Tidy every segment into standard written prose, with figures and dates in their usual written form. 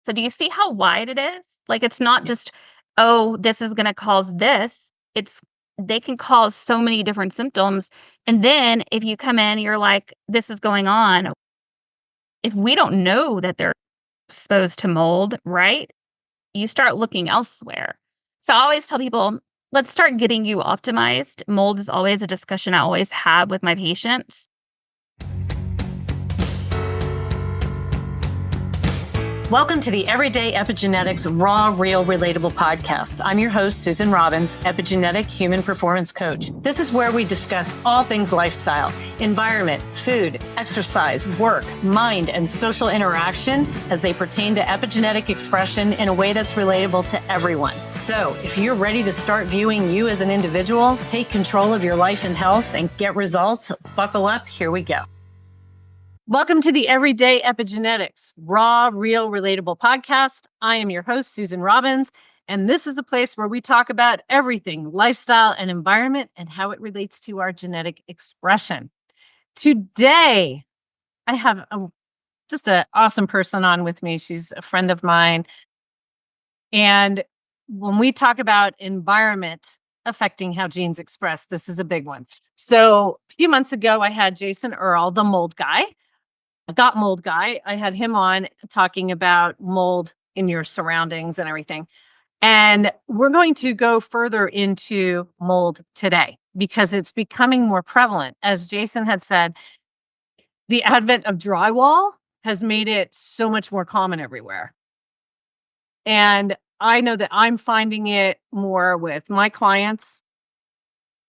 So do you see how wide it is? Like, it's not just, "Oh, this is gonna cause this." It's they can cause so many different symptoms, and then if you come in, you're like, "This is going on." If we don't know that they're exposed to mold, right? You start looking elsewhere. So I always tell people, let's start getting you optimized. Mold is always a discussion I always have with my patients. Welcome to the Everyday Epigenetics Raw, Real, Relatable podcast. I'm your host, Susan Robbins, epigenetic human performance coach. This is where we discuss all things lifestyle, environment, food, exercise, work, mind, and social interaction as they pertain to epigenetic expression in a way that's relatable to everyone. So if you're ready to start viewing you as an individual, take control of your life and health, and get results, buckle up, here we go. Welcome to the Everyday Epigenetics Raw, Real, Relatable podcast. I am your host, Susan Robbins, and this is the place where we talk about everything lifestyle and environment and how it relates to our genetic expression. Today, I have just an awesome person on with me. She's a friend of mine. And when we talk about environment affecting how genes express, this is a big one. So a few months ago, I had Jason Earl, the mold guy. Mold guy. I had him on talking about mold in your surroundings and everything. And we're going to go further into mold today because it's becoming more prevalent. As Jason had said, the advent of drywall has made it so much more common everywhere. And I know that I'm finding it more with my clients.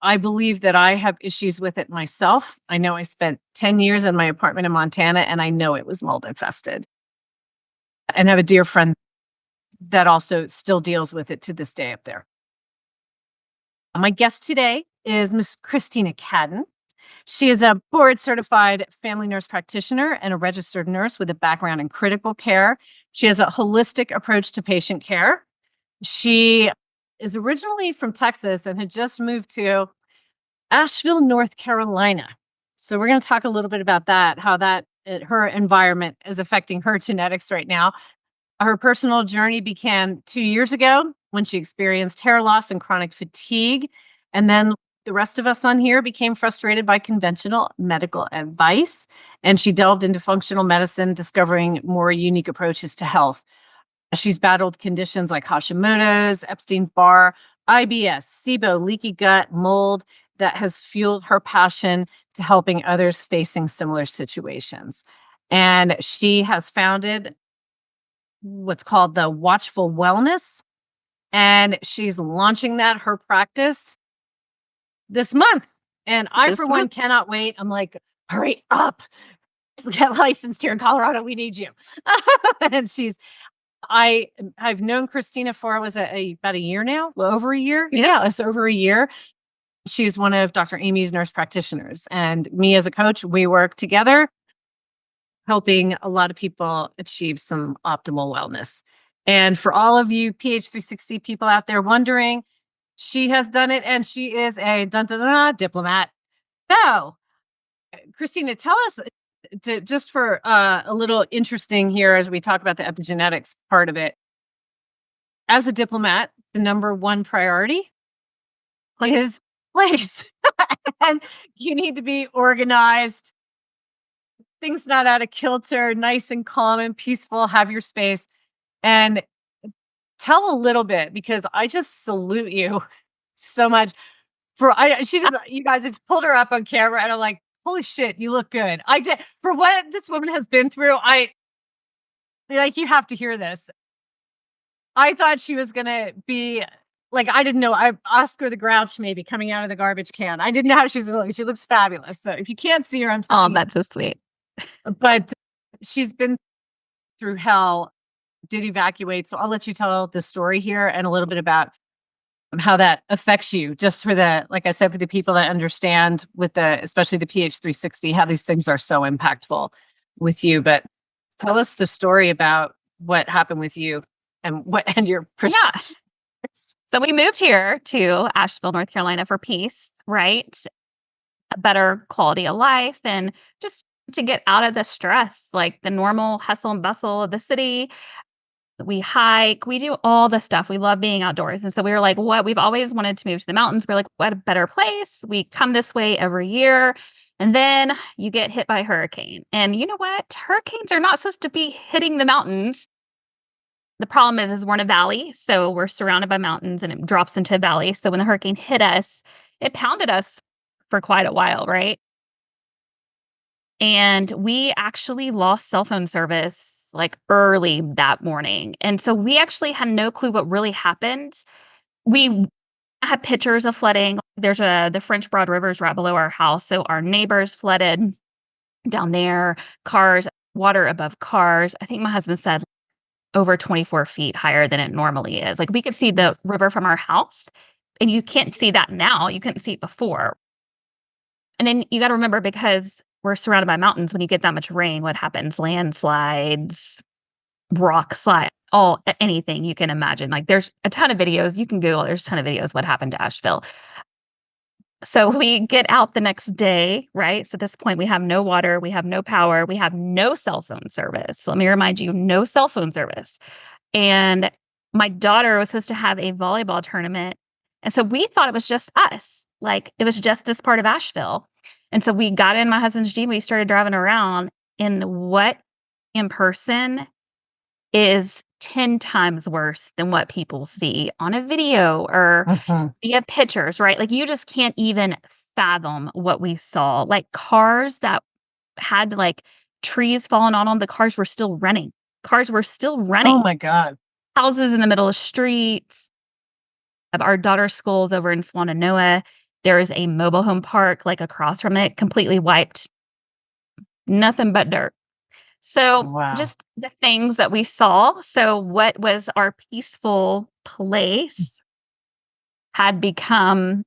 I believe that I have issues with it myself. I know I spent 10 years in my apartment in Montana, and I know it was mold infested. And I have a dear friend that also still deals with it to this day up there. My guest today is Miss Christina Cadden. She is a board certified family nurse practitioner and a registered nurse with a background in critical care. She has a holistic approach to patient care. She is originally from Texas and had just moved to Asheville, North Carolina. So we're going to talk a little bit about that, how her environment is affecting her genetics right now. Her personal journey began 2 years ago when she experienced hair loss and chronic fatigue. And then the rest of us on here became frustrated by conventional medical advice. And she delved into functional medicine, discovering more unique approaches to health. She's battled conditions like Hashimoto's, Epstein-Barr, IBS, SIBO, leaky gut, mold that has fueled her passion to helping others facing similar situations. And she has founded what's called the Watchful Wellness, and she's launching her practice this month. And I, for one, cannot wait. I'm like, hurry up. Get licensed here in Colorado. We need you. And I've known Christina for about a year now, over a year. Yeah, it's over a year. She's one of Dr. Amy's nurse practitioners, and me as a coach, we work together, helping a lot of people achieve some optimal wellness. And for all of you PH360 people out there wondering, she has done it, and she is a diplomat. So, Christina, tell us, just for a little interesting here as we talk about the epigenetics part of it. As a diplomat, the number one priority is place. And you need to be organized, things not out of kilter, nice and calm and peaceful, have your space. And tell a little bit, because I just salute you so much you guys, it's pulled her up on camera and I'm like, holy shit, you look good. I did, for what this woman has been through. You have to hear this. I thought she was going to be like, I didn't know. Oscar the Grouch maybe coming out of the garbage can. I didn't know how she was looking. She looks fabulous. So if you can't see her, I'm telling Oh, that's so sweet. But she's been through hell, did evacuate. So I'll let you tell the story here and a little bit about how that affects you, just for like I said, for the people that understand especially the PH360, how these things are so impactful with you. But tell us the story about what happened with you and your perspective. So we moved here to Asheville, North Carolina for peace, right? A better quality of life and just to get out of the stress, like the normal hustle and bustle of the city. We hike, we do all the stuff. We love being outdoors. And so we were like, what? We've always wanted to move to the mountains. We're like, what a better place. We come this way every year. And then you get hit by a hurricane. And you know what? Hurricanes are not supposed to be hitting the mountains. The problem is we're in a valley. So we're surrounded by mountains and it drops into a valley. So when the hurricane hit us, it pounded us for quite a while, right? And we actually lost cell phone service like early that morning. And so we actually had no clue what really happened. We had pictures of flooding. The French Broad River is right below our house. So our neighbors flooded down there, cars, water above cars. I think my husband said over 24 feet higher than it normally is. Like we could see the river from our house, and you can't see that now. You couldn't see it before. And then you got to remember, because we're surrounded by mountains, when you get that much rain, what happens? Landslides, rock slide, anything you can imagine. Like there's a ton of videos you can Google. There's a ton of videos what happened to Asheville. So we get out the next day, right? So at this point, we have no water, we have no power, we have no cell phone service. So let me remind you, no cell phone service. And my daughter was supposed to have a volleyball tournament. And so we thought it was just us, like it was just this part of Asheville. And so we got in my husband's Jeep, we started driving around, and what in person is 10 times worse than what people see on a video or via pictures, right? Like you just can't even fathom what we saw. Like cars that had like trees falling on them, the cars were still running. Cars were still Oh running. my God. Houses in the middle of streets. Our daughter's school is over in Swananoa. There is a mobile home park like across from it, completely wiped. Nothing but dirt. So Wow. just the things that we saw. So what was our peaceful place had become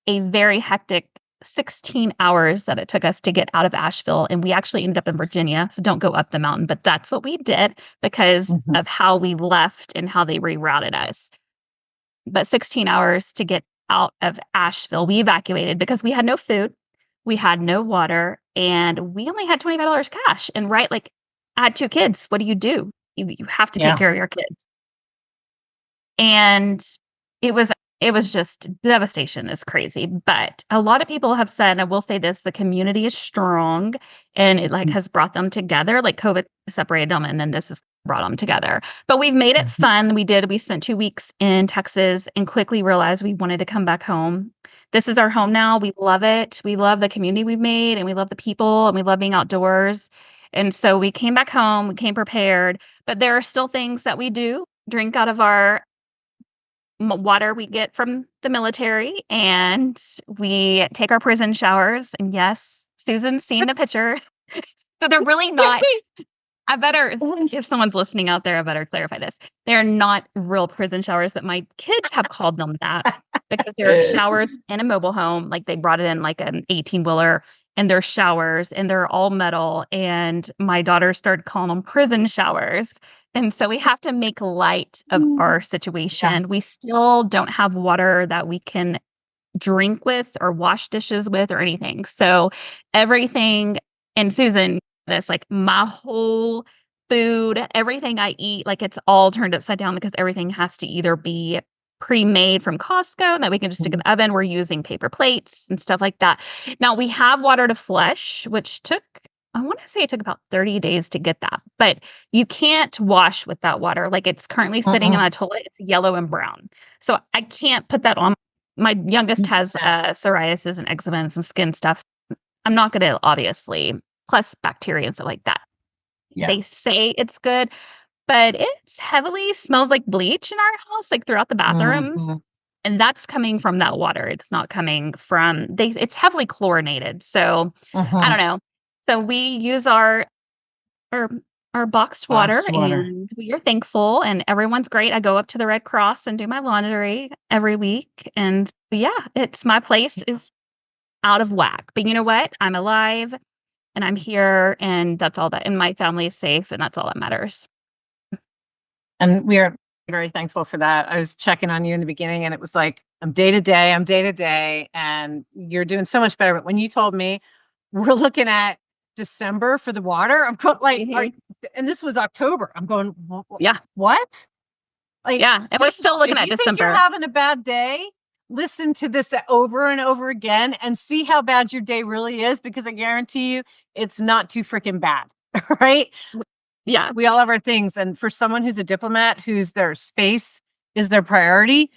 a very hectic 16 hours that it took us to get out of Asheville. And we actually ended up in Virginia. So don't go up the mountain, but that's what we did because of how we left and how they rerouted us. But 16 hours to get out of Asheville, we evacuated because we had no food, we had no water, and we only had $25 cash. And right, like I had 2 kids. What do? You have to take Yeah. care of your kids. And it was it was just devastation is crazy. But a lot of people have said, I will say this, the community is strong and it like has brought them together. Like COVID separated them and then this has brought them together. But we've made it fun. We spent 2 weeks in Texas and quickly realized we wanted to come back home. This is our home now. We love it. We love the community we've made and we love the people and we love being outdoors. And so we came back home, we came prepared, but there are still things that we do drink out of our water we get from the military, and we take our prison showers. And yes, Susan's seen the picture. So they're really not. I better, if someone's listening out there, I better clarify this. They're not real prison showers, but my kids have called them that because they're showers in a mobile home. Like they brought it in like an 18-wheeler and they're showers and they're all metal. And my daughter started calling them prison showers. And so we have to make light of our situation. We still don't have water that we can drink with or wash dishes with or anything. So everything, and Susan, this like my whole food, everything I eat, like it's all turned upside down because everything has to either be pre-made from Costco that we can just stick in the oven. We're using paper plates and stuff like that. Now we have water to flush, which took, I want to say it took about 30 days to get that, but you can't wash with that water. Like it's currently sitting in my toilet. It's yellow and brown. So I can't put that on. My youngest has psoriasis and eczema and some skin stuff. I'm not going to obviously, plus bacteria and stuff like that. They say it's good, but it's heavily smells like bleach in our house, like throughout the bathrooms. And that's coming from that water. It's not coming from it's heavily chlorinated. So I don't know. So we use our our boxed water, and we are thankful and everyone's great. I go up to the Red Cross and do my laundry every week. And yeah, it's my place is out of whack. But you know what? I'm alive and I'm here and that's all that, and my family is safe and that's all that matters. And we are very thankful for that. I was checking on you in the beginning and it was like, I'm day to day, and you're doing so much better. But when you told me we're looking at December for the water. I'm going like, Mhm. and this was October. I'm going, Yeah. what? Like, Yeah. And we're still looking if at you think you're December. having a bad day, listen to this over and over again and see how bad your day really is, because I guarantee you it's not too freaking bad. Right? Yeah. We all have our things. And for someone who's a diplomat, whose their space is their priority,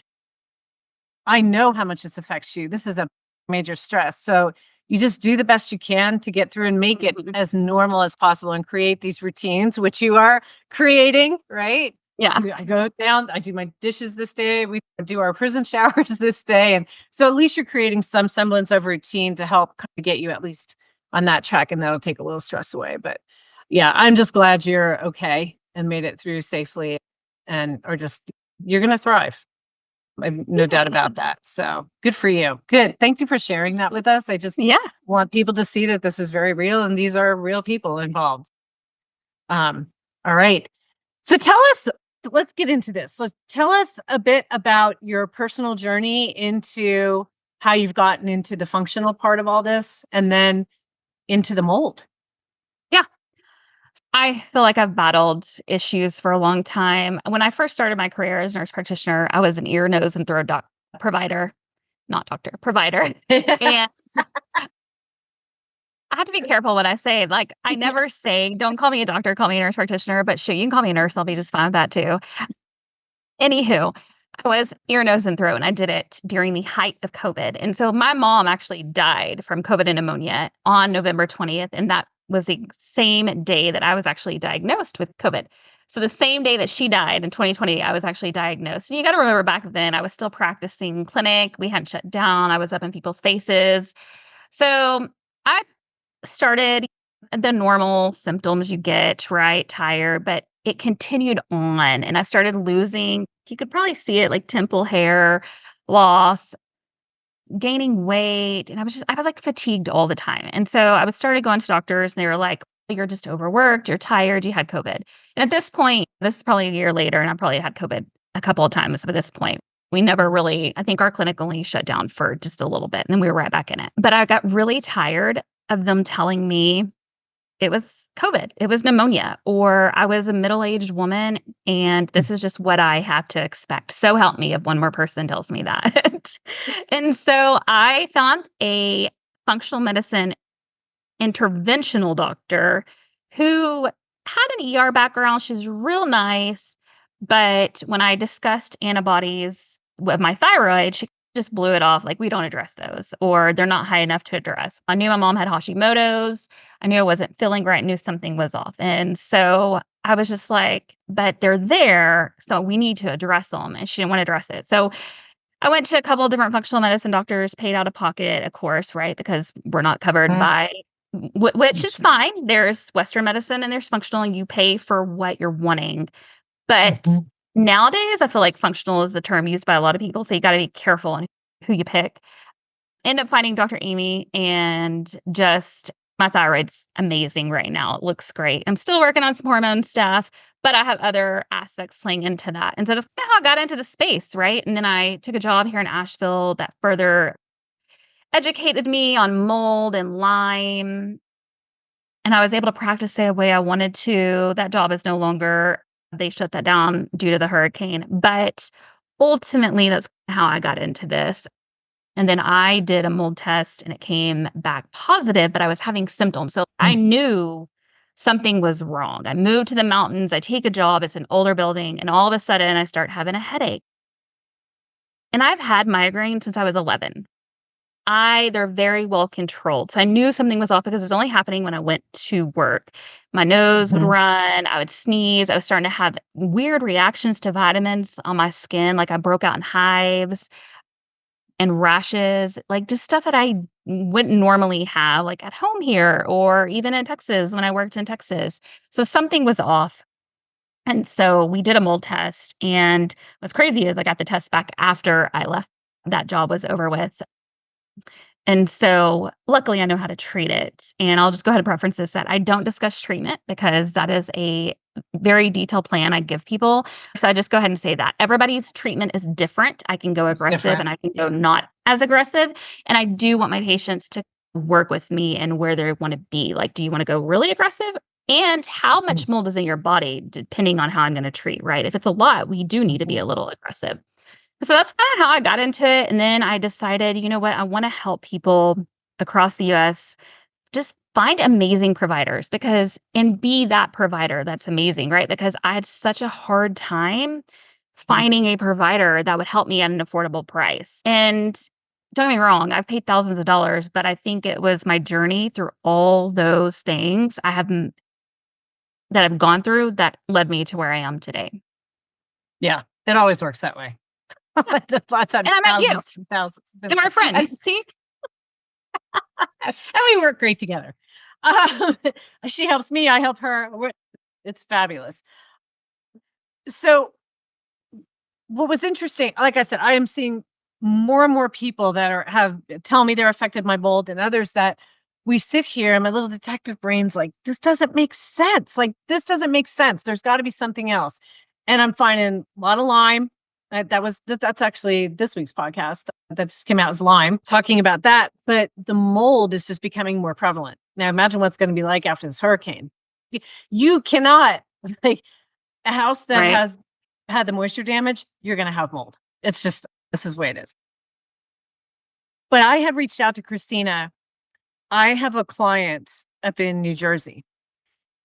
I know how much this affects you. This is a major stress. So you just do the best you can to get through and make it Mhm. as normal as possible and create these routines, which you are creating, right? Yeah. I go down, I do my dishes this day, we do our prison showers this day. And so at least you're creating some semblance of routine to help kind of get you at least on that track. And that'll take a little stress away. But yeah, I'm just glad you're okay and made it through safely and are just, you're going to thrive. I've no doubt about that. So good for you. Good. Thank you for sharing that with us. I just Yeah. want people to see that this is very real and these are real people involved. All right. So tell us, let's get into this. Let's tell us a bit about your personal journey into how you've gotten into the functional part of all this and then into the mold. Yeah. I feel like I've battled issues for a long time. When I first started my career as a nurse practitioner, I was an ear, nose, and throat provider, not doctor, provider. And I have to be careful what I say. Like, I never say, don't call me a doctor, call me a nurse practitioner, but shoot, you can call me a nurse. I'll be just fine with that too. Anywho, I was ear, nose, and throat, and I did it during the height of COVID. And so my mom actually died from COVID and pneumonia on November 20th. And that was the same day that I was actually diagnosed with COVID. So the same day that she died in 2020, I was actually diagnosed. And you got to remember back then, I was still practicing clinic. We hadn't shut down. I was up in people's faces. So I started the normal symptoms you get, right? Tired, but it continued on and I started losing, you could probably see it like temple hair loss, gaining weight. And I was like fatigued all the time. And so I was started going to doctors and they were like, you're just overworked, you're tired, you had COVID. And at this point, this is probably a year later, and I probably had COVID a couple of times at this point. We never really, I think our clinic only shut down for just a little bit and then we were right back in it. But I got really tired of them telling me it was COVID, it was pneumonia, or I was a middle-aged woman and this is just what I have to expect. So help me if one more person tells me that. And so I found a functional medicine interventional doctor who had an ER background. She's real nice. But when I discussed antibodies with my thyroid, she just blew it off like, we don't address those, or they're not high enough to address. I knew my mom had Hashimoto's. I knew I wasn't feeling right, knew something was off. And so I was just like, but they're there. So we need to address them. And she didn't want to address it. So I went to a couple of different functional medicine doctors, paid out of pocket, of course, right? Because we're not covered by, which is fine. There's Western medicine and there's functional, and you pay for what you're wanting. But nowadays, I feel like functional is the term used by a lot of people. So you got to be careful on who you pick. End up finding Dr. Amy, and just my thyroid's amazing right now. It looks great. I'm still working on some hormone stuff, but I have other aspects playing into that. And so that's kind of how I got into the space, right? And then I took a job here in Asheville that further educated me on mold and Lyme. And I was able to practice the way I wanted to. That job is no longer, they shut that down due to the hurricane. But ultimately, that's how I got into this. And then I did a mold test and it came back positive, but I was having symptoms. So I knew something was wrong. I moved to the mountains. I take a job. It's an older building. And all of a sudden, I start having a headache. And I've had migraines since I was 11. They're very well controlled. So I knew something was off because it was only happening when I went to work. My nose would run, I would sneeze, I was starting to have weird reactions to vitamins on my skin, like I broke out in hives and rashes, like just stuff that I wouldn't normally have, like at home here or even in Texas when I worked in Texas. So something was off. And so we did a mold test, and what's crazy is I got the test back after I left. That job was over with. And so luckily I know how to treat it. And I'll just go ahead and preference this that I don't discuss treatment because that is a very detailed plan I give people. So I just go ahead and say that everybody's treatment is different. I can go It's aggressive different. and I can go not as aggressive. And I do want my patients to work with me and where they want to be. Like, do you want to go really aggressive? And how much mold is in your body, depending on how I'm going to treat, right? If it's a lot, we do need to be a little aggressive. So that's kind of how I got into it. And then I decided, you know what, I want to help people across the US just find amazing providers and be that provider that's amazing, right? Because I had such a hard time finding a provider that would help me at an affordable price. And don't get me wrong, I've paid thousands of dollars, but I think it was my journey through all those things that I've gone through that led me to where I am today. Yeah, it always works that way. Yeah. A lot of times, And I met you and thousands. and our friends. See? And we work great together. Um, she helps me, I help her. It's fabulous. So, what was interesting, like I said, I am seeing more and more people that have tell me they're affected by mold, and others that we sit here and my little detective brain's like, this doesn't make sense. Like, this doesn't make sense. There's got to be something else. And I'm finding a lot of Lyme. That's actually this week's podcast that just came out as Lyme, talking about that. But the mold is just becoming more prevalent. Now imagine what's going to be like after this hurricane. You cannot, like, a house that Right. has had the moisture damage, you're going to have mold. It's just, this is the way it is. But I have reached out to Christina. I have a client up in New Jersey,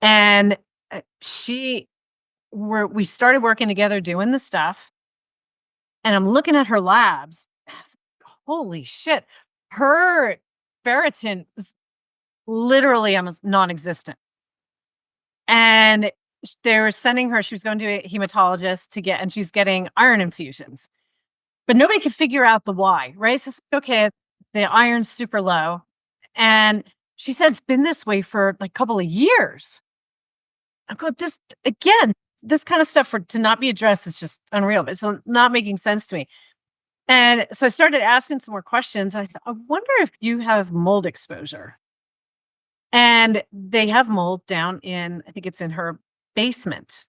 and we started working together doing the stuff. And I'm looking at her labs. I was like, holy shit. Her ferritin is literally almost non-existent. And they were sending her, she was going to a hematologist and she's getting iron infusions. But nobody could figure out the why, right? So it's like, okay, the iron's super low. And she said it's been this way for like a couple of years. I go, this kind of stuff to not be addressed is just unreal. It's not making sense to me. And so I started asking some more questions. I said, I wonder if you have mold exposure. And they have mold down I think it's in her basement.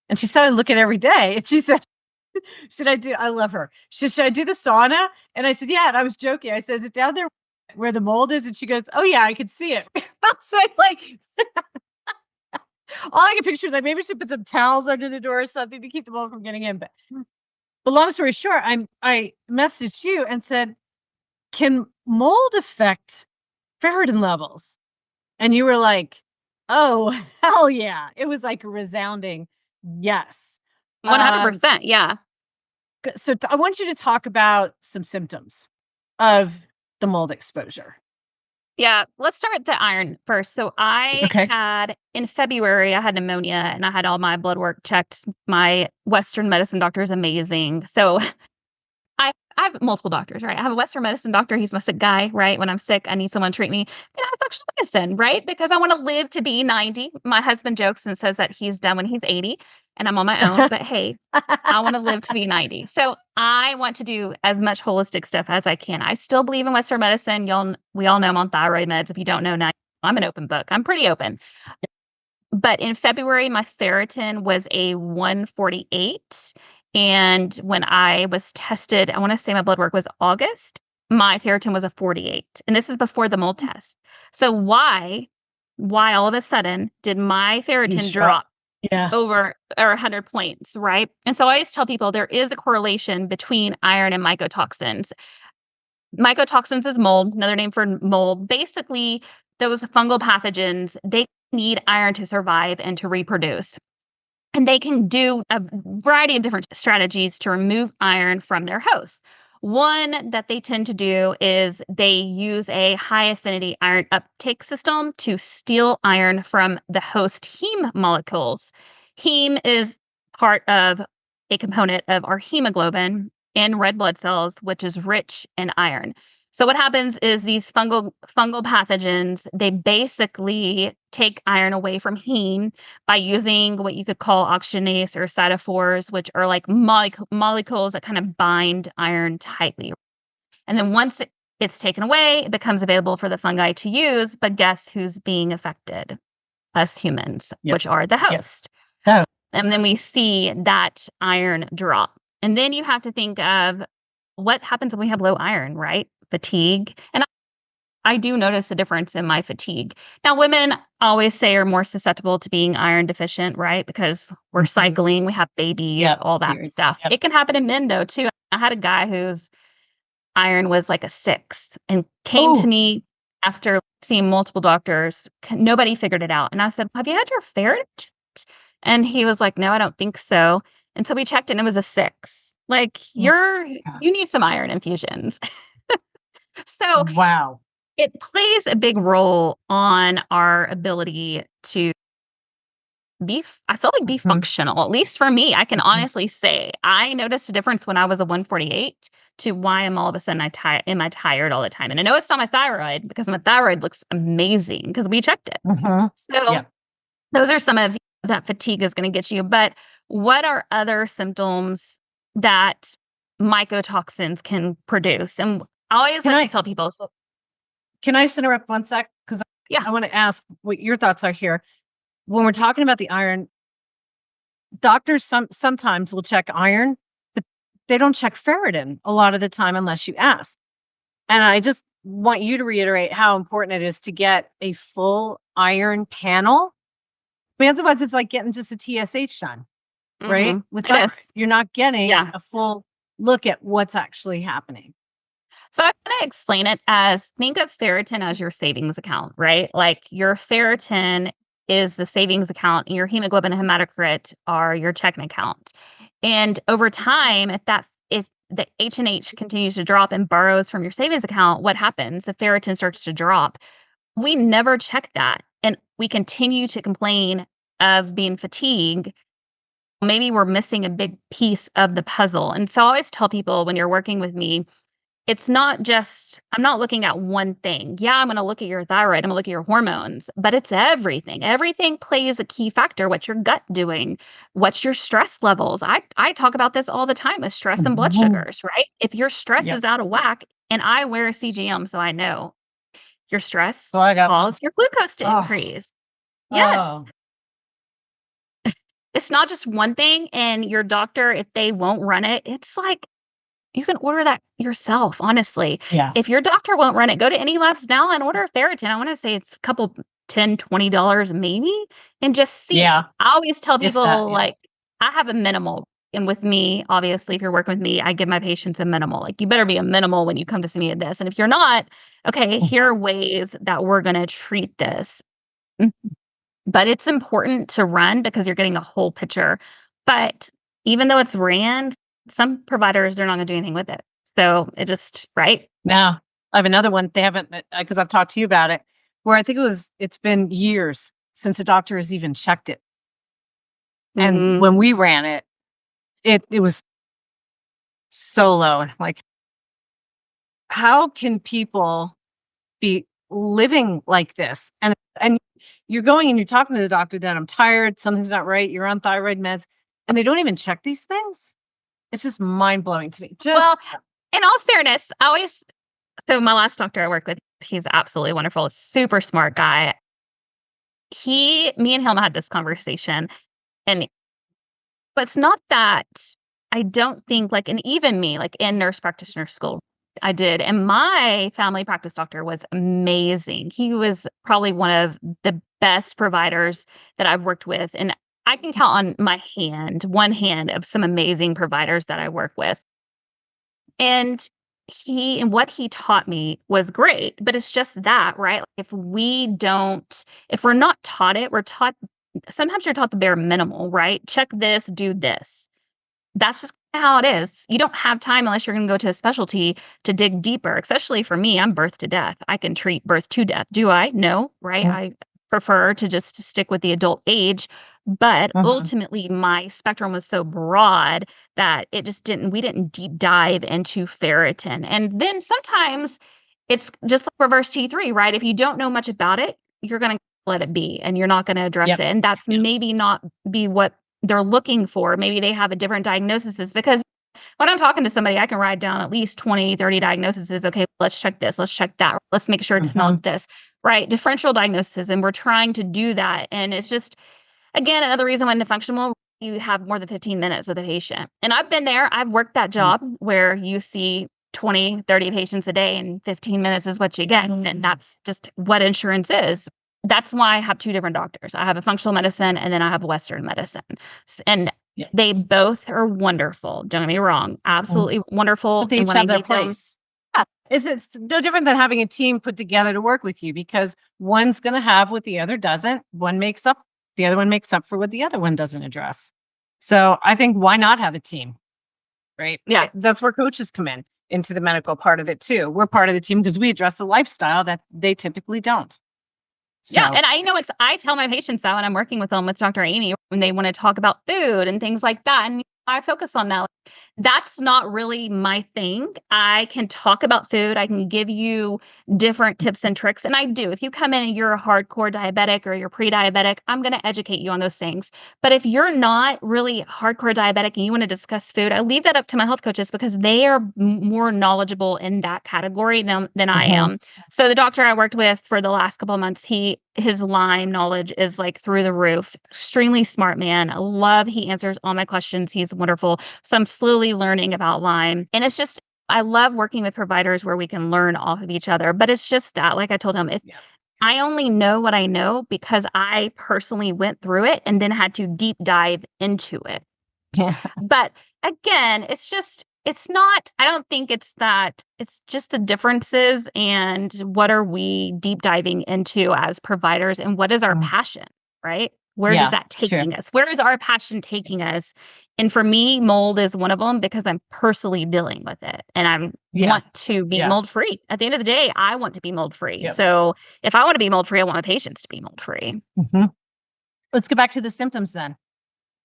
And she started looking every day. And she said, I love her. She said, should I do the sauna? And I said, yeah. And I was joking. I said, is it down there where the mold is? And she goes, oh yeah, I can see it. So it's like, all I can picture is like, maybe she put some towels under the door or something to keep the mold from getting in. But long story short, I messaged you and said, can mold affect ferritin levels? And you were like, oh, hell yeah. It was like a resounding yes. 100%. Yeah. So I want you to talk about some symptoms of the mold exposure. Yeah, let's start with the iron first. So in February, I had pneumonia and I had all my blood work checked. My Western medicine doctor is amazing. So I have multiple doctors, right? I have a Western medicine doctor. He's my sick guy, right? When I'm sick, I need someone to treat me. Then I have functional medicine, right? Because I want to live to be 90. My husband jokes and says that he's done when he's 80 and I'm on my own. But hey, I want to live to be 90. So I want to do as much holistic stuff as I can. I still believe in Western medicine. We all know I'm on thyroid meds. If you don't know now, I'm an open book. I'm pretty open. But in February, my ferritin was a 148. And when I was tested, I want to say my blood work was August, my ferritin was a 48. And this is before the mold test. So why all of a sudden did my ferritin drop over 100 points, right? And so I always tell people there is a correlation between iron and mycotoxins. Mycotoxins is mold, another name for mold. Basically, those fungal pathogens, they need iron to survive and to reproduce. And they can do a variety of different strategies to remove iron from their hosts. One that they tend to do is they use a high affinity iron uptake system to steal iron from the host heme molecules. Heme is part of a component of our hemoglobin in red blood cells, which is rich in iron. So what happens is these fungal pathogens, they basically take iron away from heme by using what you could call oxygenase or cytophores, which are like molecules that kind of bind iron tightly. And then once it's taken away, it becomes available for the fungi to use. But guess who's being affected? Us humans, which are the host. Oh. And then we see that iron drop. And then you have to think of what happens when we have low iron, right? Fatigue. And I do notice a difference in my fatigue. Now, women always say are more susceptible to being iron deficient, right? Because we're cycling, we have baby, all that stuff. It can happen in men though, too. I had a guy whose iron was like a 6 and came to me after seeing multiple doctors. Nobody figured it out. And I said, have you had your ferret checked? And he was like, no, I don't think so. And so we checked and it was a 6. Like you need some iron infusions. So Wow. it plays a big role on our ability to I feel like be functional. At least for me, I can honestly say I noticed a difference when I was a 148 to why I'm all of a sudden am I tired all the time. And I know it's not my thyroid because my thyroid looks amazing because we checked it. So those are some of that fatigue is going to get you. But what are other symptoms that mycotoxins can produce? And I always like to tell people. So, can I just interrupt one sec? Because I want to ask what your thoughts are here. When we're talking about the iron, doctors sometimes will check iron, but they don't check ferritin a lot of the time unless you ask. And I just want you to reiterate how important it is to get a full iron panel. I mean, otherwise it's like getting just a TSH done, right? With that, you're not getting a full look at what's actually happening. So I'm going to explain it as, think of ferritin as your savings account, right? Like your ferritin is the savings account and your hemoglobin and hematocrit are your checking account. And over time, if the H&H continues to drop and borrows from your savings account, what happens? The ferritin starts to drop. We never check that. And we continue to complain of being fatigued. Maybe we're missing a big piece of the puzzle. And so I always tell people when you're working with me, it's not just, I'm not looking at one thing. Yeah, I'm going to look at your thyroid. I'm going to look at your hormones, but it's everything. Everything plays a key factor. What's your gut doing? What's your stress levels? I talk about this all the time with stress and blood sugars, right? If your stress is out of whack, and I wear a CGM, so I know your stress causes your glucose to increase. Yes. It's not just one thing, and your doctor, if they won't run it, it's like, you can order that yourself, honestly. If your doctor won't run it, go to any labs now and order a ferritin. I want to say it's a couple, $10, $20 maybe, and just see. I always tell people, like, I have a minimal. And with me, obviously, if you're working with me, I give my patients a minimal. Like, you better be a minimal when you come to see me at this. And if you're not, okay, here are ways that we're going to treat this. But it's important to run because you're getting a whole picture. But even though it's ran, some providers, they're not going to do anything with it. So it just, right? Now, I have another one. They haven't, because I've talked to you about it, where I think it's been years since a doctor has even checked it. And when we ran it, it was so low. And I'm like, how can people be living like this? And you're going and you're talking to the doctor that I'm tired, something's not right, you're on thyroid meds, and they don't even check these things. It's just mind-blowing to me. Well, in all fairness, so my last doctor I worked with, he's absolutely wonderful, super smart guy. Me and him had this conversation, but it's not that I don't think, like, and even me, like in nurse practitioner school, I did, and my family practice doctor was amazing. He was probably one of the best providers that I've worked with, and I can count on one hand of some amazing providers that I work with. And what he taught me was great, but it's just that, right? If we're not taught it, sometimes you're taught the bare minimal, right? Check this, do this. That's just how it is. You don't have time unless you're going to go to a specialty to dig deeper, especially for me. I'm birth to death. I can treat birth to death. Do I? No, right? I prefer to just stick with the adult age. But ultimately, my spectrum was so broad that we didn't deep dive into ferritin. And then sometimes it's just like reverse T3, right? If you don't know much about it, you're going to let it be and you're not going to address it. And that's maybe not be what they're looking for. Maybe they have a different diagnosis, because when I'm talking to somebody, I can write down at least 20, 30 diagnoses. Okay, let's check this. Let's check that. Let's make sure it's not this, right? Differential diagnosis. And we're trying to do that. And it's just, again, another reason why in the functional, you have more than 15 minutes with a patient. And I've been there. I've worked that job where you see 20, 30 patients a day and 15 minutes is what you get. And that's just what insurance is. That's why I have two different doctors. I have a functional medicine and then I have Western medicine. And they both are wonderful. Don't get me wrong. Absolutely wonderful. But they And each when I have their meet them, place. Yeah. It's no different than having a team put together to work with you, because one's going to have what the other doesn't. The other one makes up for what the other one doesn't address. So I think, why not have a team? Right? Yeah. That's where coaches come into the medical part of it too. We're part of the team because we address the lifestyle that they typically don't. Yeah, So, and I tell my patients that when I'm working with them with Dr. Amy, when they want to talk about food and things like that, and I focus on that. That's not really my thing. I can talk about food. I can give you different tips and tricks, and I do. If you come in and you're a hardcore diabetic or you're pre-diabetic, I'm going to educate you on those things. But if you're not really hardcore diabetic and you want to discuss food, I leave that up to my health coaches because they are more knowledgeable in that category than I am. So the doctor I worked with for the last couple of months, his Lyme knowledge is like through the roof. Extremely smart man. I love he answers all my questions. He's wonderful. So I'm slowly learning about Lyme. And it's just, I love working with providers where we can learn off of each other. But it's just that, like I told him, if I only know what I know because I personally went through it and then had to deep dive into it. But again, it's not, I don't think it's that, it's just the differences and what are we deep diving into as providers and what is our passion, right? Where does that taking us? Where is our passion taking us? And for me, mold is one of them because I'm personally dealing with it and I want to be mold free. At the end of the day, I want to be mold free. So if I want to be mold free, I want my patients to be mold free. Let's get back to the symptoms then.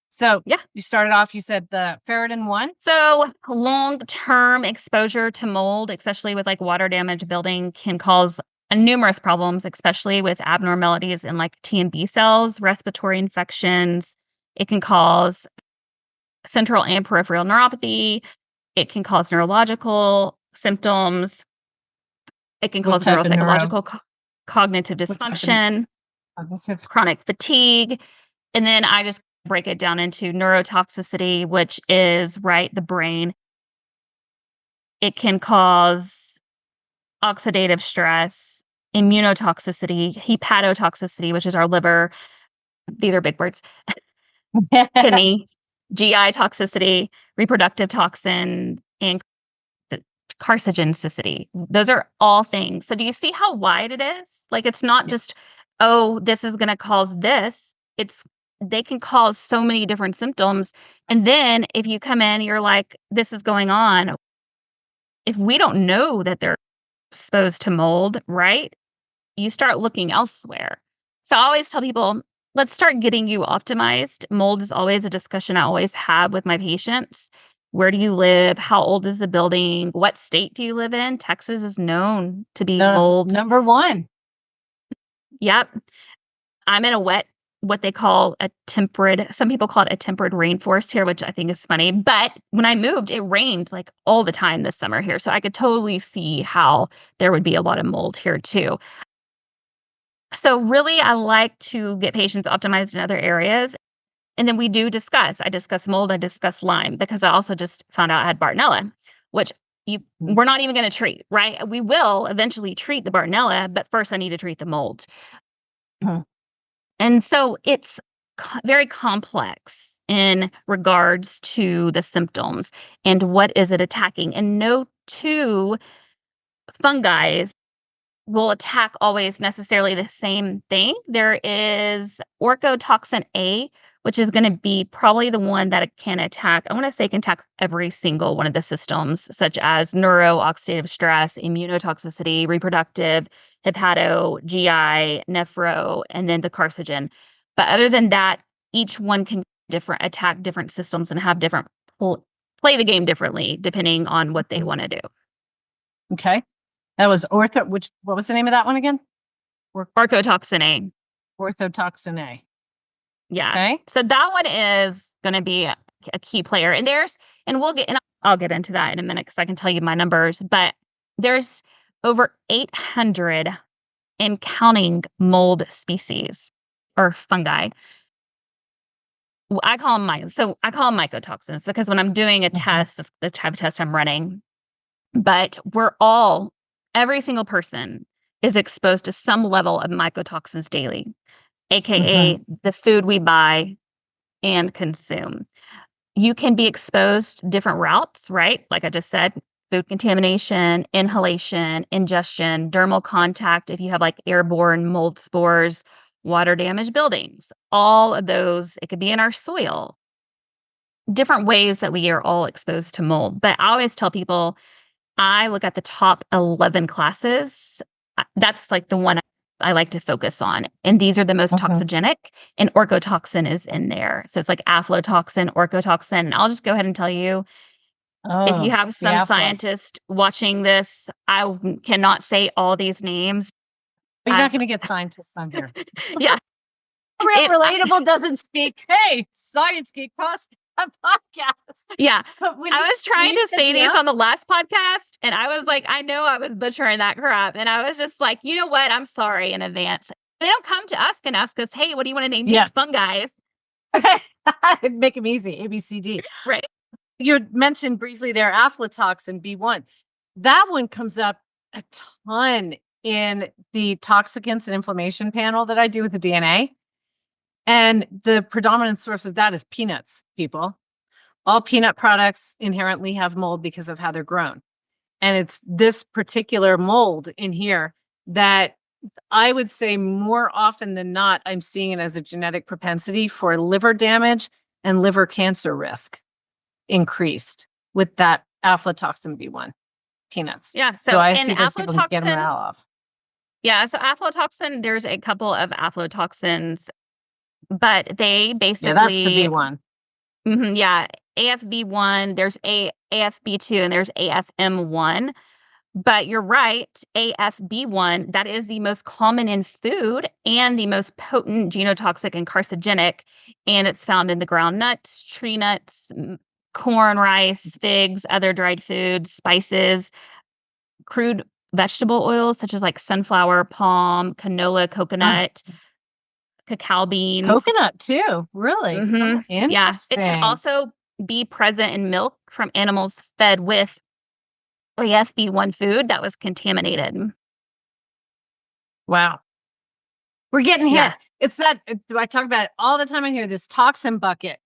So you started off, you said the ferritin 1. So long-term exposure to mold, especially with like water damage building, can cause numerous problems, especially with abnormalities in like T and B cells, respiratory infections. It can cause central and peripheral neuropathy. It can cause neurological symptoms. It can cause neuropsychological cognitive dysfunction, chronic fatigue. And then I just break it down into neurotoxicity, which is, right, the brain. It can cause oxidative stress, immunotoxicity, hepatotoxicity, which is our liver. These are big words. Kidney, GI toxicity, reproductive toxin, and carcinogenicity. Those are all things. So do you see how wide it is? Like, it's not just, oh, this is going to cause this. They can cause so many different symptoms. And then if you come in, you're like, this is going on. If we don't know that they're exposed to mold, right? You start looking elsewhere. So I always tell people, let's start getting you optimized. Mold is always a discussion I always have with my patients. Where do you live? How old is the building? What state do you live in? Texas is known to be mold. Number 1. Yep. I'm in what they call a temperate, some people call it a temperate rainforest here, which I think is funny. But when I moved, it rained like all the time this summer here. So I could totally see how there would be a lot of mold here too. So really, I like to get patients optimized in other areas. And then I discuss mold, I discuss Lyme, because I also just found out I had Bartonella, which we're not even going to treat, right? We will eventually treat the Bartonella, but first I need to treat the mold. And so it's very complex in regards to the symptoms and what is it attacking. And no two fungi will attack always necessarily the same thing. There is orthotoxin A, which is going to be probably the one that it can attack. I want to say it can attack every single one of the systems, such as neuro-oxidative stress, immunotoxicity, reproductive, hepato, GI, nephro, and then the carcinogen. But other than that, each one can attack different systems and have different play the game differently depending on what they want to do. Okay. That was what was the name of that one again? Orthotoxin A. Orthotoxin A. Yeah. Okay. So that one is going to be a key player. And I'll get into that in a minute because I can tell you my numbers, but there's over 800 and counting mold species or fungi. I call them mycotoxins because when I'm doing a test, that's the type of test I'm running. But every single person is exposed to some level of mycotoxins daily, aka the food we buy and consume. You can be exposed different routes, right? Like I just said, food contamination, inhalation, ingestion, dermal contact, if you have like airborne mold spores, water damaged buildings, all of those, it could be in our soil, different ways that we are all exposed to mold. But I always tell people, I look at the top 11 classes. That's like the one I like to focus on. And these are the most toxigenic, and orchotoxin is in there. So it's like aflatoxin, orchotoxin. And I'll just go ahead and tell you, if you have some scientist watching this, cannot say all these names. You're not going to get scientists on here. Yeah. Relatable doesn't speak, hey, Science Geek post a podcast. Yeah. I was trying to say these on the last podcast, and I was like, I know I was butchering that crap. And I was just like, you know what? I'm sorry in advance. They don't come to us and ask us, hey, what do you want to name these fungi? Make them easy. A, B, C, D. Right. You mentioned briefly there, aflatoxin B1. That one comes up a ton in the toxicants and inflammation panel that I do with the DNA. And the predominant source of that is peanuts, people. All peanut products inherently have mold because of how they're grown. And it's this particular mold in here that I would say more often than not, I'm seeing it as a genetic propensity for liver damage and liver cancer risk increased with that aflatoxin B1 peanuts. Yeah. So I see those people get them out of. Yeah. So aflatoxin, there's a couple of aflatoxins, but they basically. Yeah, that's the B1. Yeah. AFB1, there's AFB2, and there's AFM1. But you're right, AFB1, that is the most common in food and the most potent genotoxic and carcinogenic. And it's found in the ground nuts, tree nuts, corn, rice, figs, other dried foods, spices, crude vegetable oils such as like sunflower, palm, canola, coconut, cacao beans. Coconut too, really? Interesting. Yeah. It can also be present in milk from animals fed with AFB1 food that was contaminated. Wow. We're getting hit. Yeah. It's that, I talk about it all the time. I hear this toxin bucket.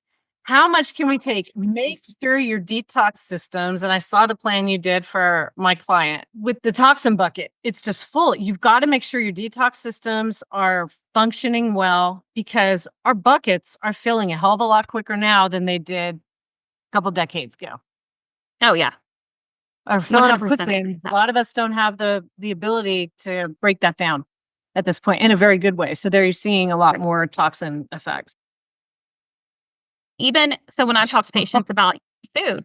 How much can we take? Make sure your detox systems, and I saw the plan you did for my client with the toxin bucket. It's just full. You've got to make sure your detox systems are functioning well, because our buckets are filling a hell of a lot quicker now than they did a couple decades ago. Oh, yeah. Are filling up quickly. And a lot of us don't have the ability to break that down at this point in a very good way. So there you're seeing a lot more toxin effects. Even so, when I talk to patients about food,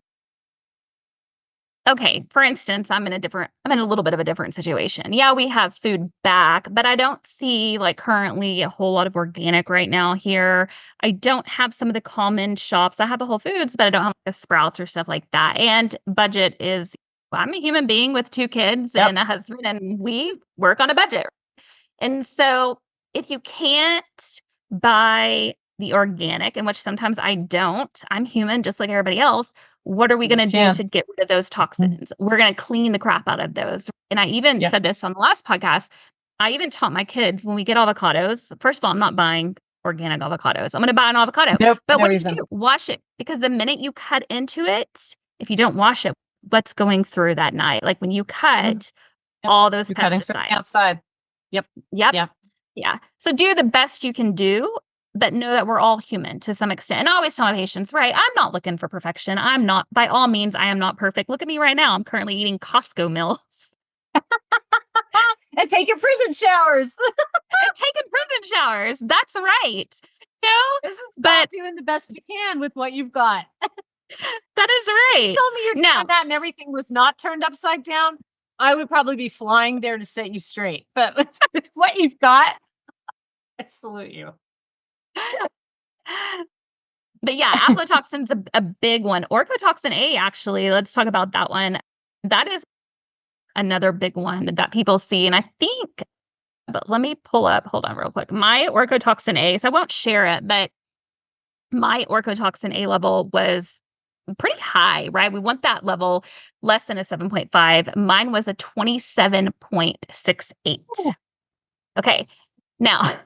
okay, for instance, I'm in a little bit of a different situation. Yeah, we have food back, but I don't see like currently a whole lot of organic right now here. I don't have some of the common shops. I have the Whole Foods, but I don't have like, the Sprouts or stuff like that. And budget is, I'm a human being with 2 kids and a husband, and we work on a budget. And so if you can't buy the organic, and which sometimes I don't, I'm human just like everybody else. What are we going to do to get rid of those toxins? We're going to clean the crap out of those. And I even said this on the last podcast. I even taught my kids, when we get avocados, first of all, I'm not buying organic avocados. I'm going to buy an avocado. Nope, but what do you do? Wash it. Because the minute you cut into it, if you don't wash it, what's going through that night? Like when you cut all those pesticides. Outside. Yep. Yeah. So do the best you can do, but know that we're all human to some extent. And I always tell my patients, right, I'm not looking for perfection. I'm not, by all means, I am not perfect. Look at me right now. I'm currently eating Costco meals. And taking prison showers. That's right. You know? This is about doing the best you can with what you've got. That is right. If you told me you're doing that and everything was not turned upside down, I would probably be flying there to set you straight. But with what you've got, I salute you. But yeah, aflatoxin's a big one. Orchotoxin A, actually, let's talk about that one. That is another big one that people see. And I think, but let me pull up, hold on real quick. My orchotoxin A, so I won't share it, but my orchotoxin A level was pretty high, right? We want that level less than a 7.5. Mine was a 27.68. Ooh. Okay. Now,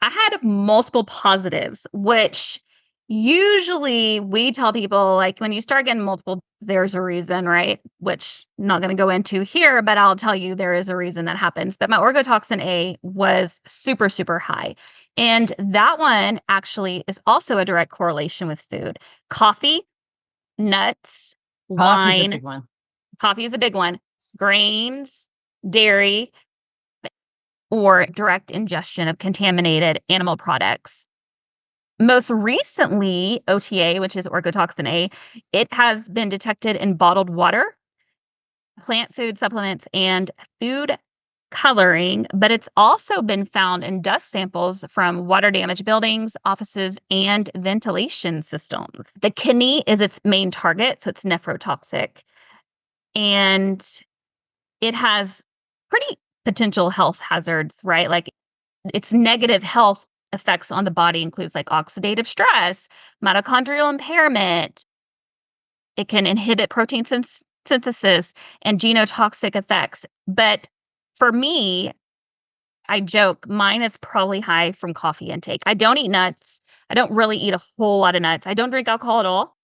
I had multiple positives, which usually we tell people like when you start getting multiple, there's a reason, right? Which I'm not going to go into here, but I'll tell you there is a reason that happens. But my orgotoxin A was super, super high. And that one actually is also a direct correlation with food. Coffee, nuts, Coffee's a wine, big one. coffee is a big one, grains, dairy, or direct ingestion of contaminated animal products. Most recently, OTA, which is orgotoxin A, it has been detected in bottled water, plant food supplements, and food coloring, but it's also been found in dust samples from water damaged buildings, offices, and ventilation systems. The kidney is its main target, so it's nephrotoxic, and it has pretty potential health hazards, right? Like its negative health effects on the body includes like oxidative stress, mitochondrial impairment. It can inhibit protein synthesis and genotoxic effects. But for me, I joke, mine is probably high from coffee intake. I don't eat nuts. I don't really eat a whole lot of nuts. I don't drink alcohol at all.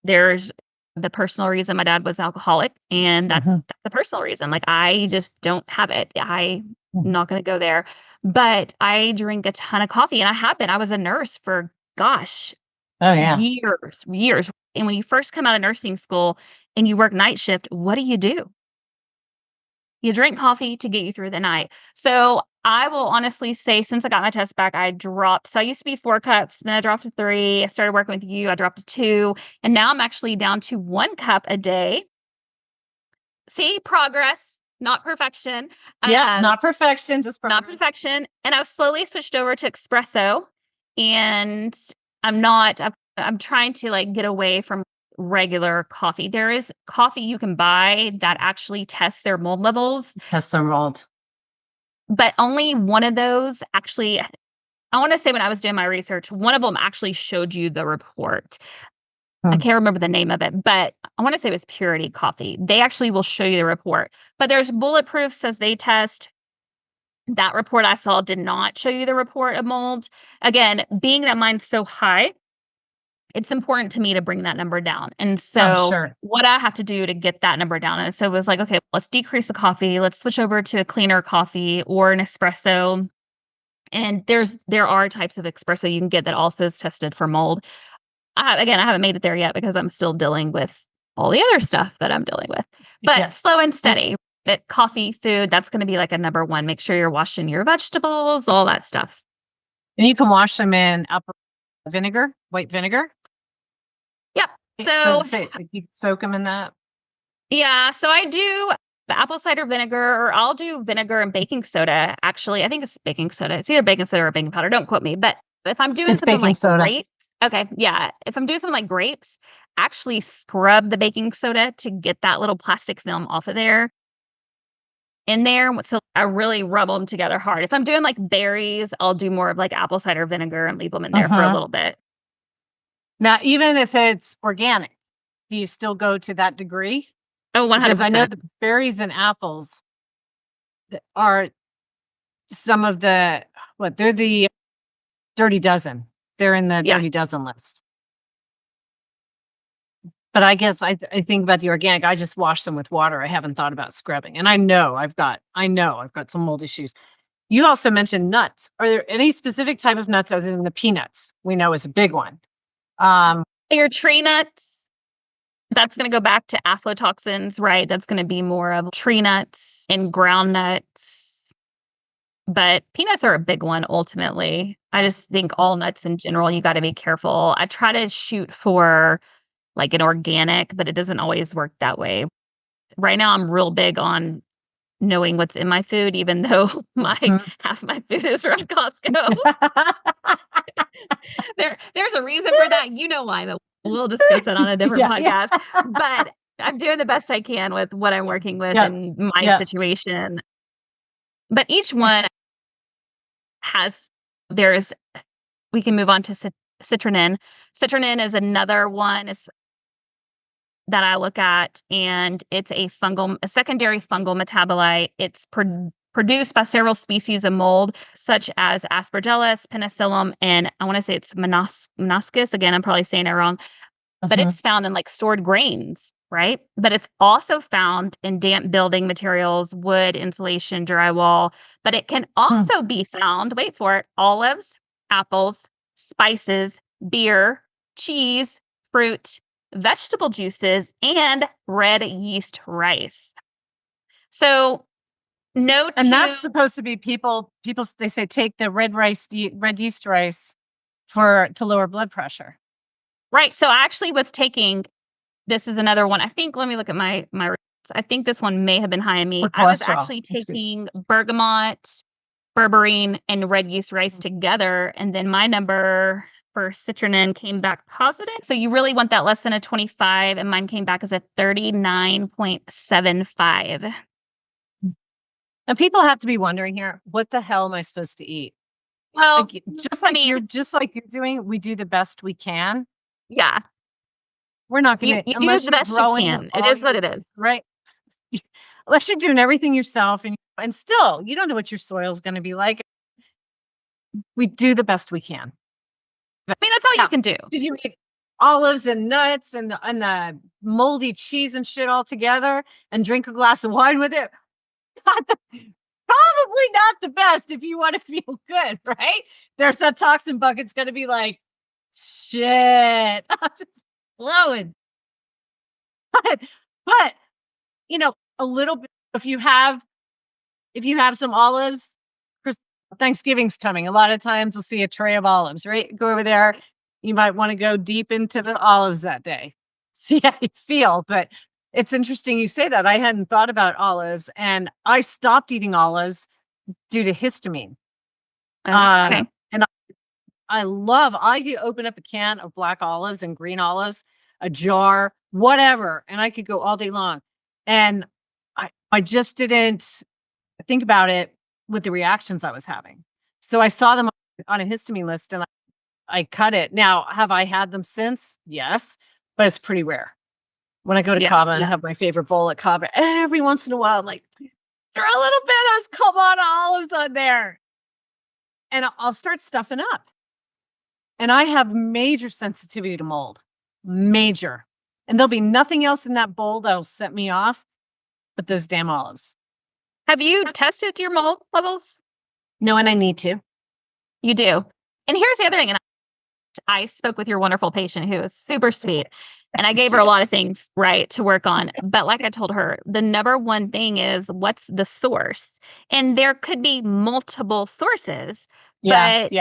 There's the personal reason my dad was alcoholic, and that's the personal reason. Like, I just don't have it. I'm not going to go there. But I drink a ton of coffee, and I have been. I was a nurse for, gosh, Oh, yeah. years. And when you first come out of nursing school and you work night shift, what do? You drink coffee to get you through the night. So I will honestly say, since I got my test back, I dropped. So I used to be 4 cups, then I dropped to 3. I started working with you. I dropped to 2. And now I'm actually down to 1 cup a day. See, progress, not perfection. Yeah, not perfection, just progress. Not perfection. And I've slowly switched over to espresso. And I'm trying to like get away from regular coffee. There is coffee you can buy that actually tests their mold levels, Has some mold. but only one of those actually, I want to say when I was doing my research, one of them actually showed you the report. I can't remember the name of it, but I want to say it was Purity Coffee. They actually will show you the report. But there's Bulletproof says they test. That report I saw did not show you the report of mold. Again, being that mine's so high, it's important to me to bring that number down. And so sure. what I have to do to get that number down. And so it was like, okay, let's decrease the coffee. Let's switch over to a cleaner coffee or an espresso. And there are types of espresso you can get that also is tested for mold. I haven't made it there yet because I'm still dealing with all the other stuff that I'm dealing with. But slow and steady. Coffee, food, that's going to be like a number one. Make sure you're washing your vegetables, all that stuff. And you can wash them in apple vinegar, white vinegar. Yep. So you soak them in that. Yeah. So I do the apple cider vinegar, or I'll do vinegar and baking soda. Actually, I think it's baking soda. It's either baking soda or baking powder. Don't quote me. But if I'm doing It's something baking like soda. grapes, okay, yeah. If I'm doing something like grapes, actually scrub the baking soda to get that little plastic film off of there. In there, so I really rub them together hard. If I'm doing like berries, I'll do more of like apple cider vinegar and leave them in there for a little bit. Now, even if it's organic, do you still go to that degree? Oh, 100%. Because I know the berries and apples are some of the, they're the dirty dozen. They're in the dirty dozen list. But I guess I think about the organic. I just wash them with water. I haven't thought about scrubbing. And I know I've got some mold issues. You also mentioned nuts. Are there any specific type of nuts other than the peanuts? We know is a big one. Your tree nuts, that's going to go back to aflatoxins, right? That's going to be more of tree nuts and ground nuts. But peanuts are a big one ultimately. I just think all nuts in general, you got to be careful. I try to shoot for like an organic, but it doesn't always work that way. Right now, I'm real big on knowing what's in my food, even though half my food is from Costco. There's a reason for that. You know why, but we'll discuss it on a different podcast. But I'm doing the best I can with what I'm working with in my situation. But each one we can move on to citrulline. Citrulline is another one that I look at, and it's a secondary fungal metabolite. It's produced by several species of mold, such as Aspergillus, Penicillium, and I want to say it's Monoscus. Again, I'm probably saying it wrong, but it's found in like stored grains, right? But it's also found in damp building materials, wood, insulation, drywall. But it can also be found, wait for it, olives, apples, spices, beer, cheese, fruit, vegetable juices, and red yeast rice. So and that's supposed to be people they say take the red yeast rice to lower blood pressure. Right. So I actually was taking, this is another one. I think, let me look at my I think this one may have been high in me. I was actually taking bergamot, berberine, and red yeast rice together. And then my number for citrulline came back positive. So you really want that less than a 25. And mine came back as a 39.75. And people have to be wondering here, what the hell am I supposed to eat? Well, just like you're doing, we do the best we can. Yeah. We're not going to, you do the best you can. It is what it is. Right. Unless you're doing everything yourself and still you don't know what your soil is going to be like. We do the best we can. I mean, that's all you can do. Did you eat olives and nuts and the moldy cheese and shit all together and drink a glass of wine with it? Probably not the best if you want to feel good, right? There's that toxin bucket's going to be like, shit, I'm just blowing. But a little bit, if you have some olives, Thanksgiving's coming. A lot of times we'll see a tray of olives, right? Go over there. You might want to go deep into the olives that day. See how you feel. But it's interesting you say that. I hadn't thought about olives, and I stopped eating olives due to histamine. Okay. And I could open up a can of black olives and green olives, a jar, whatever, and I could go all day long. And I just didn't think about it with the reactions I was having. So I saw them on a histamine list and I cut it. Now, have I had them since? Yes, but it's pretty rare. When I go to Cava and I have my favorite bowl at Cava, every once in a while, I'm like, throw a little bit of those Kawana olives on there. And I'll start stuffing up. And I have major sensitivity to mold. Major. And there'll be nothing else in that bowl that'll set me off but those damn olives. Have you tested your mold levels? No, and I need to. You do. And here's the other thing. And I spoke with your wonderful patient who is super sweet. And I gave her a lot of things, right, to work on. But like I told her, the number one thing is what's the source? And there could be multiple sources. But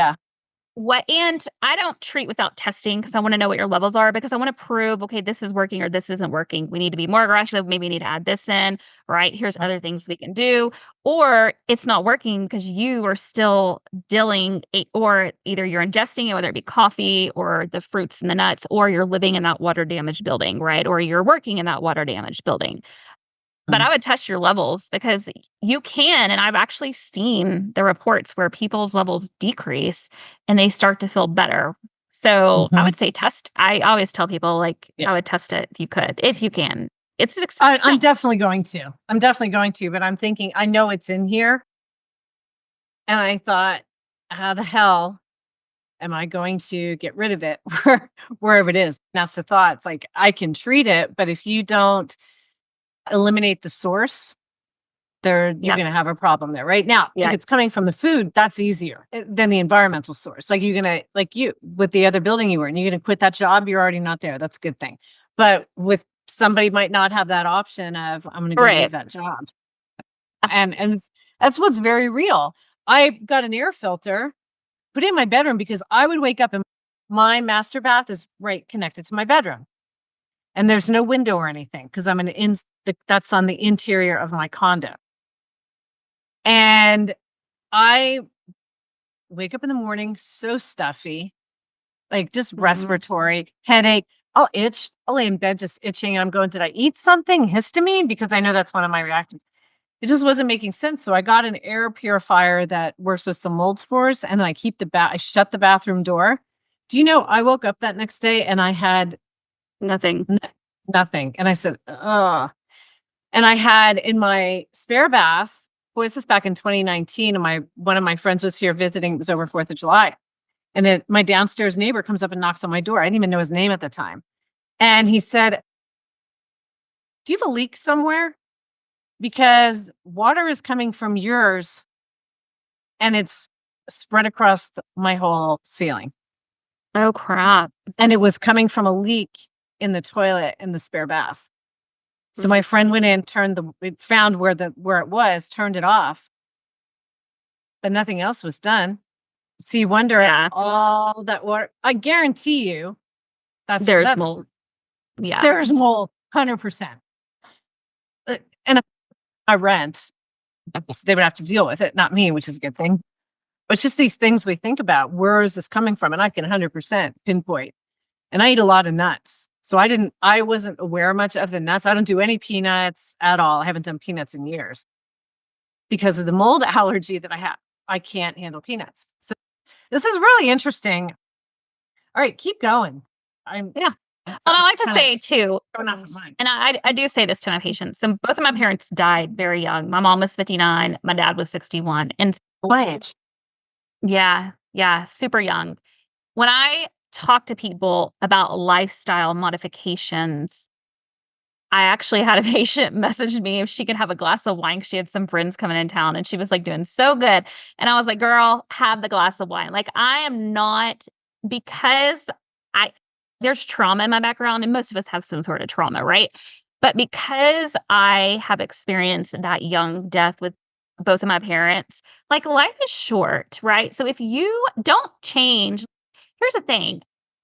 and I don't treat without testing because I want to know what your levels are, because I want to prove, okay, this is working or this isn't working. We need to be more aggressive. Maybe we need to add this in, right? Here's other things we can do. Or it's not working because you are still dealing, or either you're ingesting it, whether it be coffee or the fruits and the nuts, or you're living in that water damaged building, right? Or you're working in that water damaged building. But I would test your levels because you can. And I've actually seen the reports where people's levels decrease and they start to feel better. So I would say test. I always tell people, like, I would test it if you can. It's expensive. I'm definitely going to. But I'm thinking, I know it's in here. And I thought, how the hell am I going to get rid of it wherever it is? And that's the thought. It's like, I can treat it, but if you don't eliminate the source, you're going to have a problem there. Right now, if it's coming from the food, that's easier than the environmental source. Like you're going to, like you with the other building you were in, you're going to quit that job. You're already not there. That's a good thing. But with somebody might not have that option of, I'm going to go leave that job. And that's what's very real. I got an air filter put in my bedroom because I would wake up and my master bath is right connected to my bedroom. And there's no window or anything because that's on the interior of my condo. And I wake up in the morning so stuffy, like just respiratory, headache. I'll itch. I'll lay in bed just itching. And I'm going, did I eat something? Histamine? Because I know that's one of my reactions. It just wasn't making sense. So I got an air purifier that works with some mold spores. And then I shut the bathroom door Do you know, I woke up that next day and I had Nothing. nothing. And I said, ugh. And I had in my spare bath, boy, this is back in 2019. And one of my friends was here visiting. It was over 4th of July. And my downstairs neighbor comes up and knocks on my door. I didn't even know his name at the time. And he said, do you have a leak somewhere? Because water is coming from yours and it's spread across my whole ceiling. Oh, crap. And it was coming from a leak in the toilet in the spare bath. So my friend went in, found where it was, turned it off, but nothing else was done. So you wonder all that water. I guarantee you There's mold. Yeah. There's mold, 100%. And I rent, so they would have to deal with it, not me, which is a good thing. But it's just these things we think about. Where is this coming from? And I can 100% pinpoint. And I eat a lot of nuts. So I wasn't aware much of the nuts. I don't do any peanuts at all. I haven't done peanuts in years because of the mold allergy that I have. I can't handle peanuts. So this is really interesting. All right, keep going. Yeah. And I like to say too, and I do say this to my patients. So both of my parents died very young. My mom was 59. My dad was 61. And what? Yeah, super young. When I talk to people about lifestyle modifications, I actually had a patient message me if she could have a glass of wine. She had some friends coming in town and she was like doing so good. And I was like, girl, have the glass of wine. Like I am not, because there's trauma in my background and most of us have some sort of trauma, right? But because I have experienced that young death with both of my parents, like life is short, right? So if you don't change, here's the thing.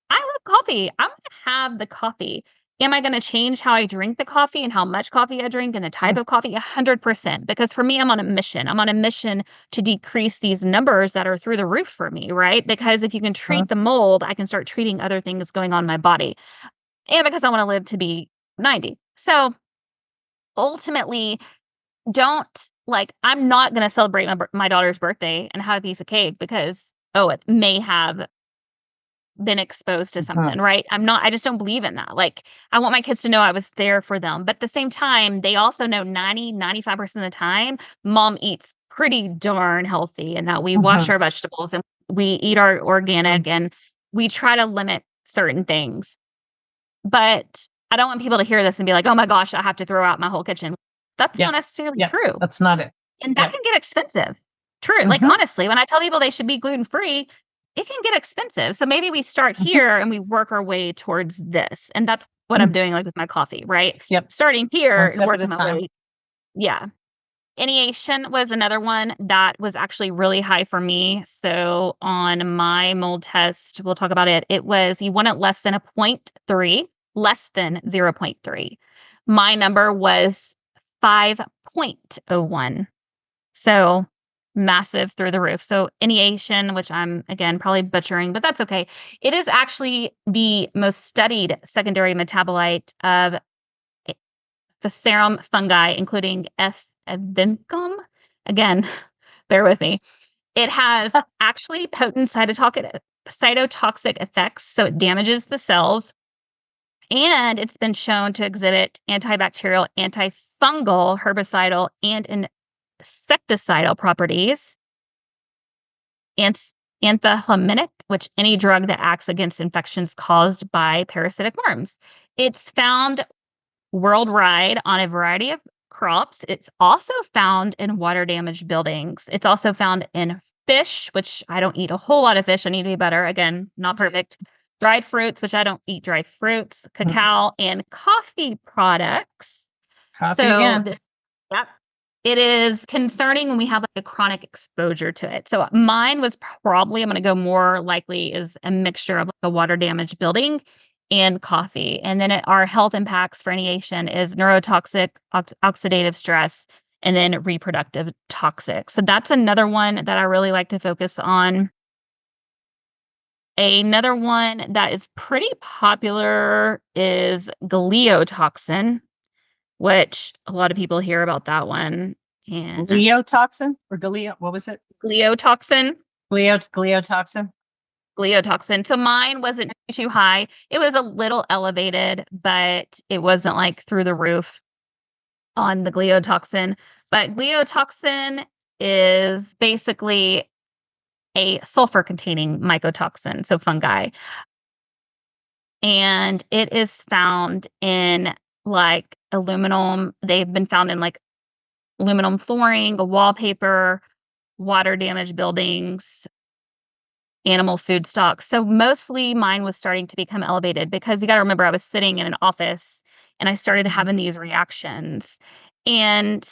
I love coffee. I'm going to have the coffee. Am I going to change how I drink the coffee and how much coffee I drink and the type of coffee? 100%. Because for me, I'm on a mission. I'm on a mission to decrease these numbers that are through the roof for me, right? Because if you can treat the mold, I can start treating other things going on in my body. And because I want to live to be 90. So ultimately, I'm not going to celebrate my daughter's birthday and have a piece of cake because, it may have been exposed to something, right? I just don't believe in that. Like, I want my kids to know I was there for them. But at the same time, they also know 95% of the time, mom eats pretty darn healthy and that we wash our vegetables and we eat our organic and we try to limit certain things. But I don't want people to hear this and be like, oh my gosh, I have to throw out my whole kitchen. That's not necessarily true. That's not it. And that can get expensive. True. Like, honestly, when I tell people they should be gluten-free, it can get expensive. So maybe we start here and we work our way towards this. And that's what I'm doing, like with my coffee, right? Yep. Starting here One and step working at a my time. way. Yeah. Inhalation was another one that was actually really high for me. So on my mold test, we'll talk about it. It was, you want it less than 0.3, less than 0.3. My number was 5.01. So massive through the roof. So inhalation, which I'm again probably butchering, but that's okay. It is actually the most studied secondary metabolite of the serum fungi, including F. evincum. Again, bear with me. It has actually potent cytotoxic effects, so it damages the cells. And it's been shown to exhibit antibacterial, antifungal, herbicidal, and insecticidal properties. Antihistaminic, which any drug that acts against infections caused by parasitic worms. It's found worldwide on a variety of crops. It's also found in water-damaged buildings. It's also found in fish, which I don't eat a whole lot of fish. I need to be better. Again, not perfect. Dried fruits, which I don't eat dried fruits, cacao, and coffee products. Coffee again. Yep. It is concerning when we have like a chronic exposure to it. So mine was probably, I'm going to go more likely, is a mixture of like a water damaged building and coffee. And then our health impacts for inhalation is neurotoxic, oxidative stress, and then reproductive toxic. So that's another one that I really like to focus on. Another one that is pretty popular is gliotoxin, which a lot of people hear about that one. And gliotoxin or what was it? Gliotoxin. Gliotoxin. gliotoxin. So mine wasn't too high. It was a little elevated, but it wasn't like through the roof on the gliotoxin. But gliotoxin is basically a sulfur containing mycotoxin, so fungi. And it is found in like aluminum. They've been found in like aluminum flooring, wallpaper, water damaged buildings, animal food stocks. So mostly mine was starting to become elevated because you got to remember I was sitting in an office and I started having these reactions. And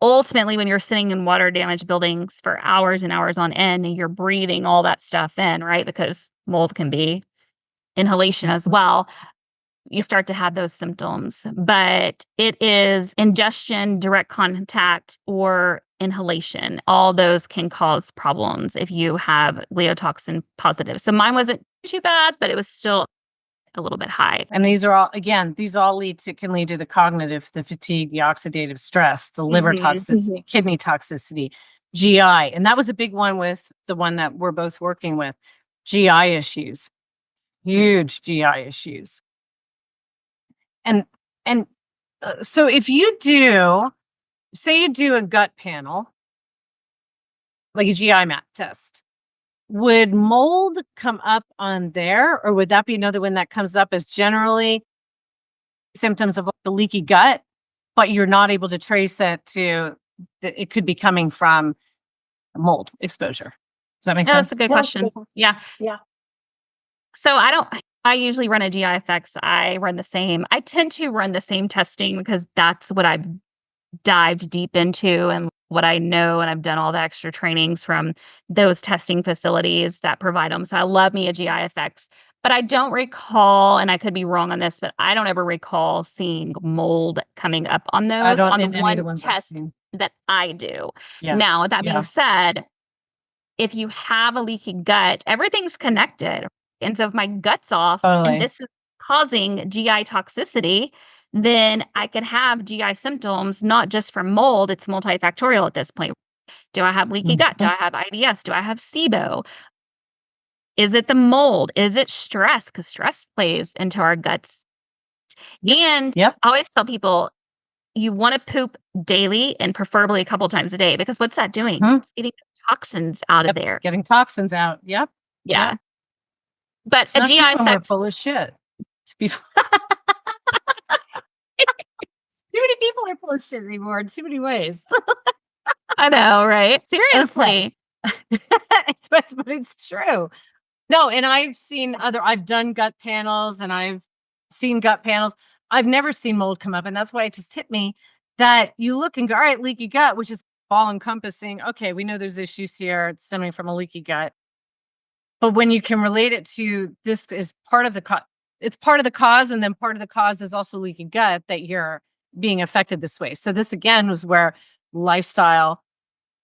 ultimately, when you're sitting in water damaged buildings for hours and hours on end and you're breathing all that stuff in, right? Because mold can be inhalation as well, you start to have those symptoms. But it is ingestion, direct contact, or inhalation. All those can cause problems if you have gliotoxin positive. So mine wasn't too bad, but it was still a little bit high. And these are all, again, these all can lead to the cognitive, the fatigue, the oxidative stress, the liver toxicity, kidney toxicity, GI. And that was a big one with the one that we're both working with, GI issues, huge GI issues. And so if you do, say you do a gut panel, like a GI map test, would mold come up on there, or would that be another one that comes up as generally symptoms of the leaky gut, but you're not able to trace it to that it could be coming from mold exposure? Does that make sense? That's a good question. Yeah. Yeah. So I usually run a GI effects. I run the same. I tend to run the same testing because that's what I've dived deep into and what I know. And I've done all the extra trainings from those testing facilities that provide them. So I love me a GI effects, but I don't recall, and I could be wrong on this, but I don't ever recall seeing mold coming up on those on the one test that I do. Yeah. Now, with that being said, if you have a leaky gut, everything's connected. And so if my gut's off and this is causing GI toxicity, then I can have GI symptoms, not just from mold, it's multifactorial at this point. Do I have leaky gut? Do I have IBS? Do I have SIBO? Is it the mold? Is it stress? Because stress plays into our guts. And I always tell people, you want to poop daily and preferably a couple times a day, because what's that doing? It's getting toxins out of there. Getting toxins out. Yep. Yeah. But it's a not GI good when we're effects full of shit. Too many people are full of shit anymore in too many ways. I know, right? Seriously. But it's true. No, and I've done gut panels and I've seen gut panels. I've never seen mold come up. And that's why it just hit me that you look and go, all right, leaky gut, which is all encompassing. Okay, we know there's issues here. It's stemming from a leaky gut. But when you can relate it to this is part of the cause, it's part of the cause. And then part of the cause is also leaky gut that you're being affected this way. So this again was where lifestyle,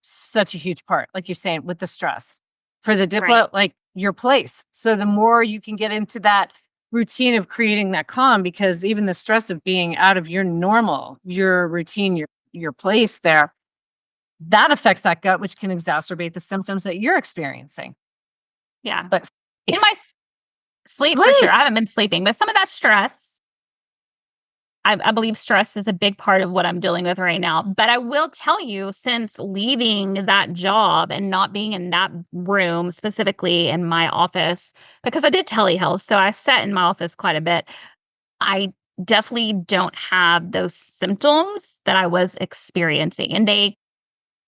such a huge part, like you're saying, with the stress for the diplo, like your place. So the more you can get into that routine of creating that calm, because even the stress of being out of your normal, your routine, your place there, that affects that gut, which can exacerbate the symptoms that you're experiencing. Yeah. But in my sleep, for sure. I haven't been sleeping, but some of that stress, I believe stress is a big part of what I'm dealing with right now. But I will tell you, since leaving that job and not being in that room, specifically in my office, because I did telehealth, so I sat in my office quite a bit, I definitely don't have those symptoms that I was experiencing.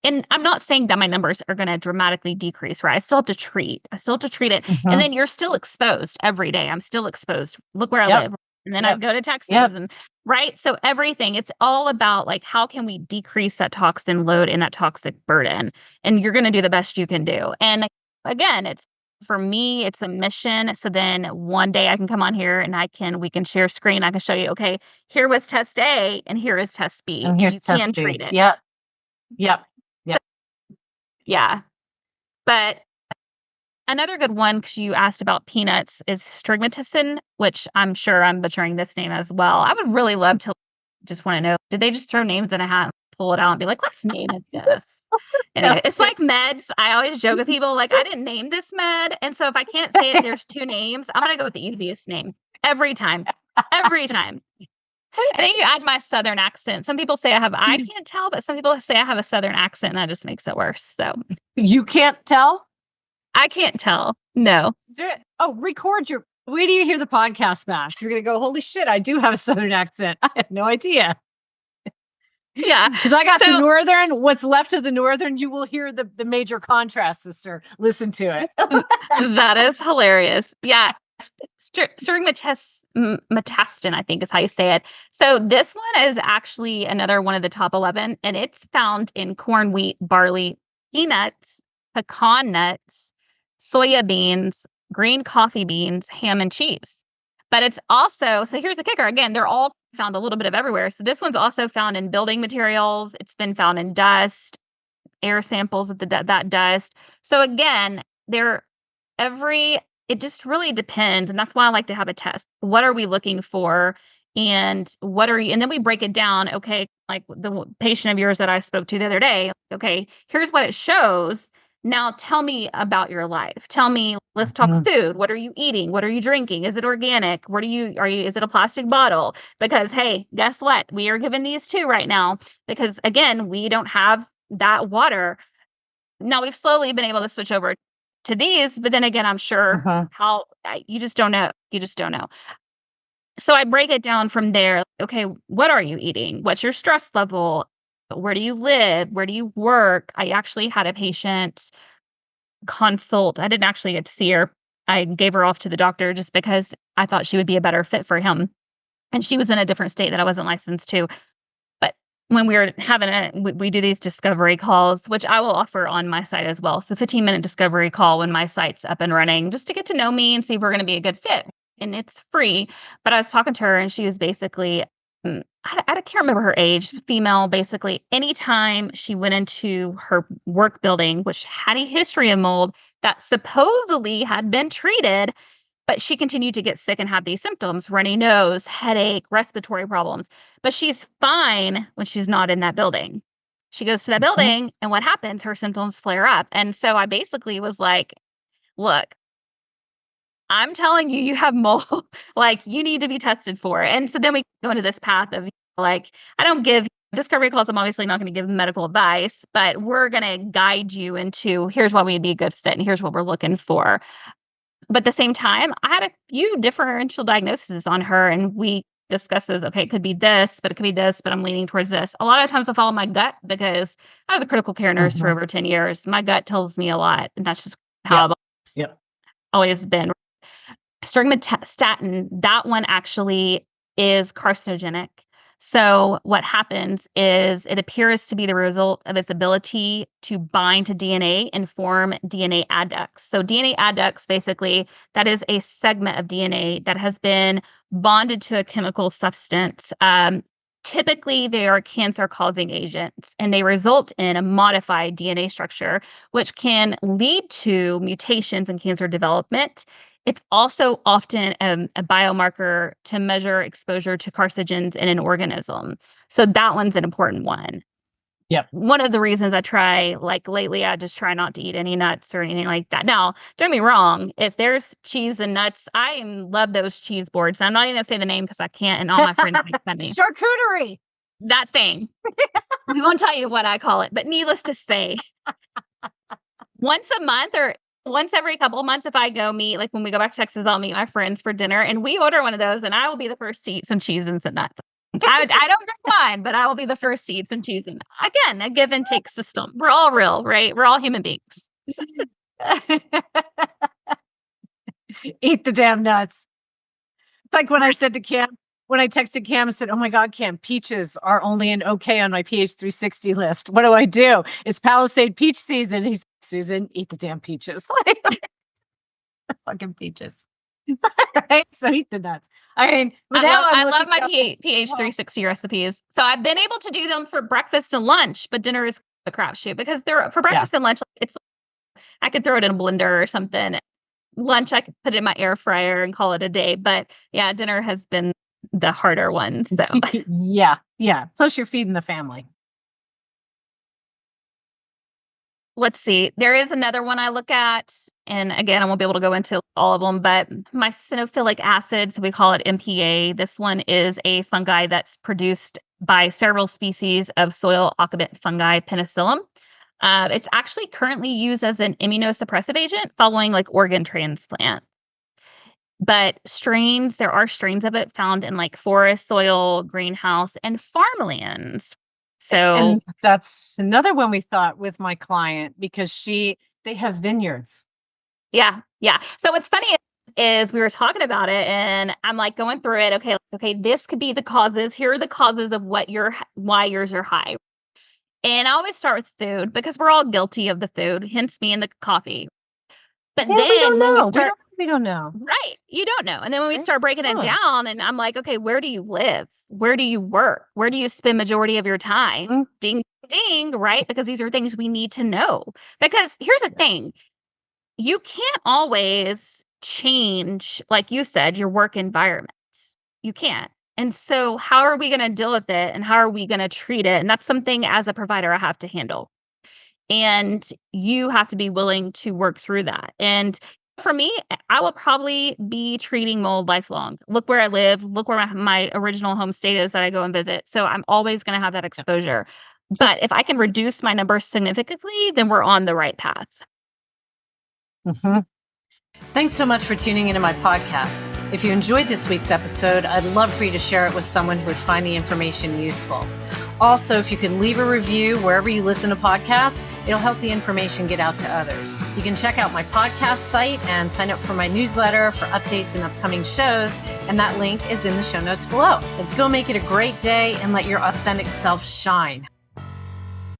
And I'm not saying that my numbers are going to dramatically decrease, right? I still have to treat. it. And then you're still exposed every day. I'm still exposed. Look where I live. And then I go to Texas and right. So everything, it's all about like, how can we decrease that toxin load and that toxic burden? And you're going to do the best you can do. And again, for me, it's a mission. So then one day I can come on here and we can share screen. I can show you, okay, here was test A and here is test B. And here's you test can B. treat it. Yep. Yeah. But another good one, because you asked about peanuts, is strigmaticin, which I'm sure I'm butchering this name as well. I would really love to just want to know, did they just throw names in a hat and pull it out and be like, let's name it this? Anyway, Sounds it's good. like meds. I always joke with people, like, I didn't name this med, and so if I can't say it, there's 2 names, I'm gonna go with the easiest name every time. Every time. I think you add my Southern accent. Some people say I can't tell, but some people say I have a Southern accent, and that just makes it worse, so You can't tell? I can't tell. No. Record your wait till you hear the podcast back. You're gonna go, holy shit, I do have a Southern accent. I had no idea. Yeah. Because I got the So Northern. What's left of the Northern, you will hear the major contrast, sister. Listen to it. that is hilarious. Yeah. Stirring metastin, I think is how you say it. So this one is actually another one of the top 11, and it's found in corn, wheat, barley, peanuts, pecan nuts, soya beans, green coffee beans, ham, and cheese. But it's also, so here's the kicker. Again, they're all found a little bit of everywhere. So this one's also found in building materials. It's been found in dust, air samples of that dust. So again, they're every it just really depends, and that's why I like to have a test. What are we looking for? And what are you and then we break it down, okay, like the patient of yours that I spoke to the other day, okay, here's what it shows. Now tell me about your life. Tell me, let's talk Mhm. food. What are you eating? What are you drinking? Is it organic? Is it a plastic bottle? Because hey, guess what? We are given these too right now because again, we don't have that water. Now we've slowly been able to switch over to these, but then again, I'm sure Uh-huh. how you just don't know. You just don't know. So I break it down from there. Okay, what are you eating? What's your stress level? Where do you live? Where do you work? I actually had a patient consult. I didn't actually get to see her. I gave her off to the doctor just because I thought she would be a better fit for him. And she was in a different state that I wasn't licensed to. But when we were having we do these discovery calls, which I will offer on my site as well. So 15-minute discovery call when my site's up and running, just to get to know me and see if we're going to be a good fit. And it's free. But I was talking to her and she was basically, I can't remember her age, female, basically. Anytime she went into her work building, which had a history of mold that supposedly had been treated, but she continued to get sick and have these symptoms, runny nose, headache, respiratory problems. But she's fine when she's not in that building. She goes to that Mhm. building, and what happens? Her symptoms flare up. And so I basically was like, look, I'm telling you, you have mold. Like, you need to be tested for it. And so then we go into this path of like, I don't give discovery calls. I'm obviously not going to give medical advice, but we're going to guide you into here's why we'd be a good fit and here's what we're looking for. But at the same time, I had a few differential diagnoses on her, and we discussed this. Okay, it could be this, but it could be this, but I'm leaning towards this. A lot of times I follow my gut because I was a critical care nurse for Mhm. over 10 years. My gut tells me a lot, and that's just how Yep. I've Yep. always been. Stigmatastatin, that one actually is carcinogenic. So what happens is it appears to be the result of its ability to bind to DNA and form DNA adducts. So DNA adducts, basically, that is a segment of DNA that has been bonded to a chemical substance. Typically, they are cancer-causing agents, and they result in a modified DNA structure, which can lead to mutations in cancer development. It's also often a biomarker to measure exposure to carcinogens in an organism. So that one's an important one. Yep. One of the reasons I try, like lately, I just try not to eat any nuts or anything like that. Now, don't get me wrong. If there's cheese and nuts, love those cheese boards. I'm not even going to say the name because I can't, and all my friends make fun of me. Charcuterie. That thing. We won't tell you what I call it, but needless to say, once a month or once every couple of months, if I go meet, like when we go back to Texas, I'll meet my friends for dinner and we order one of those and I will be the first to eat some cheese and some nuts. I don't drink wine, but I will be the first to eat some cheese. And again, a give and take system. We're all real, right? We're all human beings. Eat the damn nuts. It's like when I said to Cam, when I texted Cam and said, "Oh my God, Cam, peaches are only an okay on my pH 360 list. What do I do? It's Palisade peach season." He's Susan, eat the damn peaches. Fucking peaches. Right? So eat the nuts. I mean, but now I I'm love looking my up- pH 360 recipes. So I've been able to do them for breakfast and lunch, but dinner is a crapshoot because they're for breakfast and lunch. It's I could throw it in a blender or something. Lunch, I could put it in my air fryer and call it a day. But yeah, dinner has been the harder one. So Yeah. Yeah. Plus you're feeding the family. Let's see. There is another one I look at, and again, I won't be able to go into all of them, but mycinophilic acid, so we call it MPA. This one is a fungi that's produced by several species of soil occupant fungi, penicillium. It's actually currently used as an immunosuppressive agent following like organ transplant. But there are strains of it found in like forest, soil, greenhouse, and farmlands. So And that's another one we thought with my client because they have vineyards. yeah, yeah. So what's funny is we were talking about it and I'm like going through it. Okay, this could be the causes. Here are the causes of why yours are high. And I always start with food because we're all guilty of the food, hence me and the coffee. But Yeah, we don't then when we know. start We don't know. right, you don't know. And then when we Right? start breaking it Huh. down and I'm like, okay, where do you live? Where do you work? Where do you spend majority of your time? Mm, Ding ding, right? Because these are things we need to know. Because here's the thing, you can't always change, like you said, your work environment. You can't. And so, how are we going to deal with it and how are we going to treat it? And that's something as a provider I have to handle. And you have to be willing to work through that. And for me, I will probably be treating mold lifelong. Look where I live, look where my original home state is that I go and visit. So, I'm always going to have that yeah. exposure. But if I can reduce my numbers significantly, then we're on the right path. Mhm. Thanks so much for tuning into my podcast. If you enjoyed this week's episode, I'd love for you to share it with someone who would find the information useful. Also, if you could leave a review wherever you listen to podcasts, it'll help the information get out to others. You can check out my podcast site and sign up for my newsletter for updates and upcoming shows, and that link is in the show notes below. And go make it a great day and let your authentic self shine.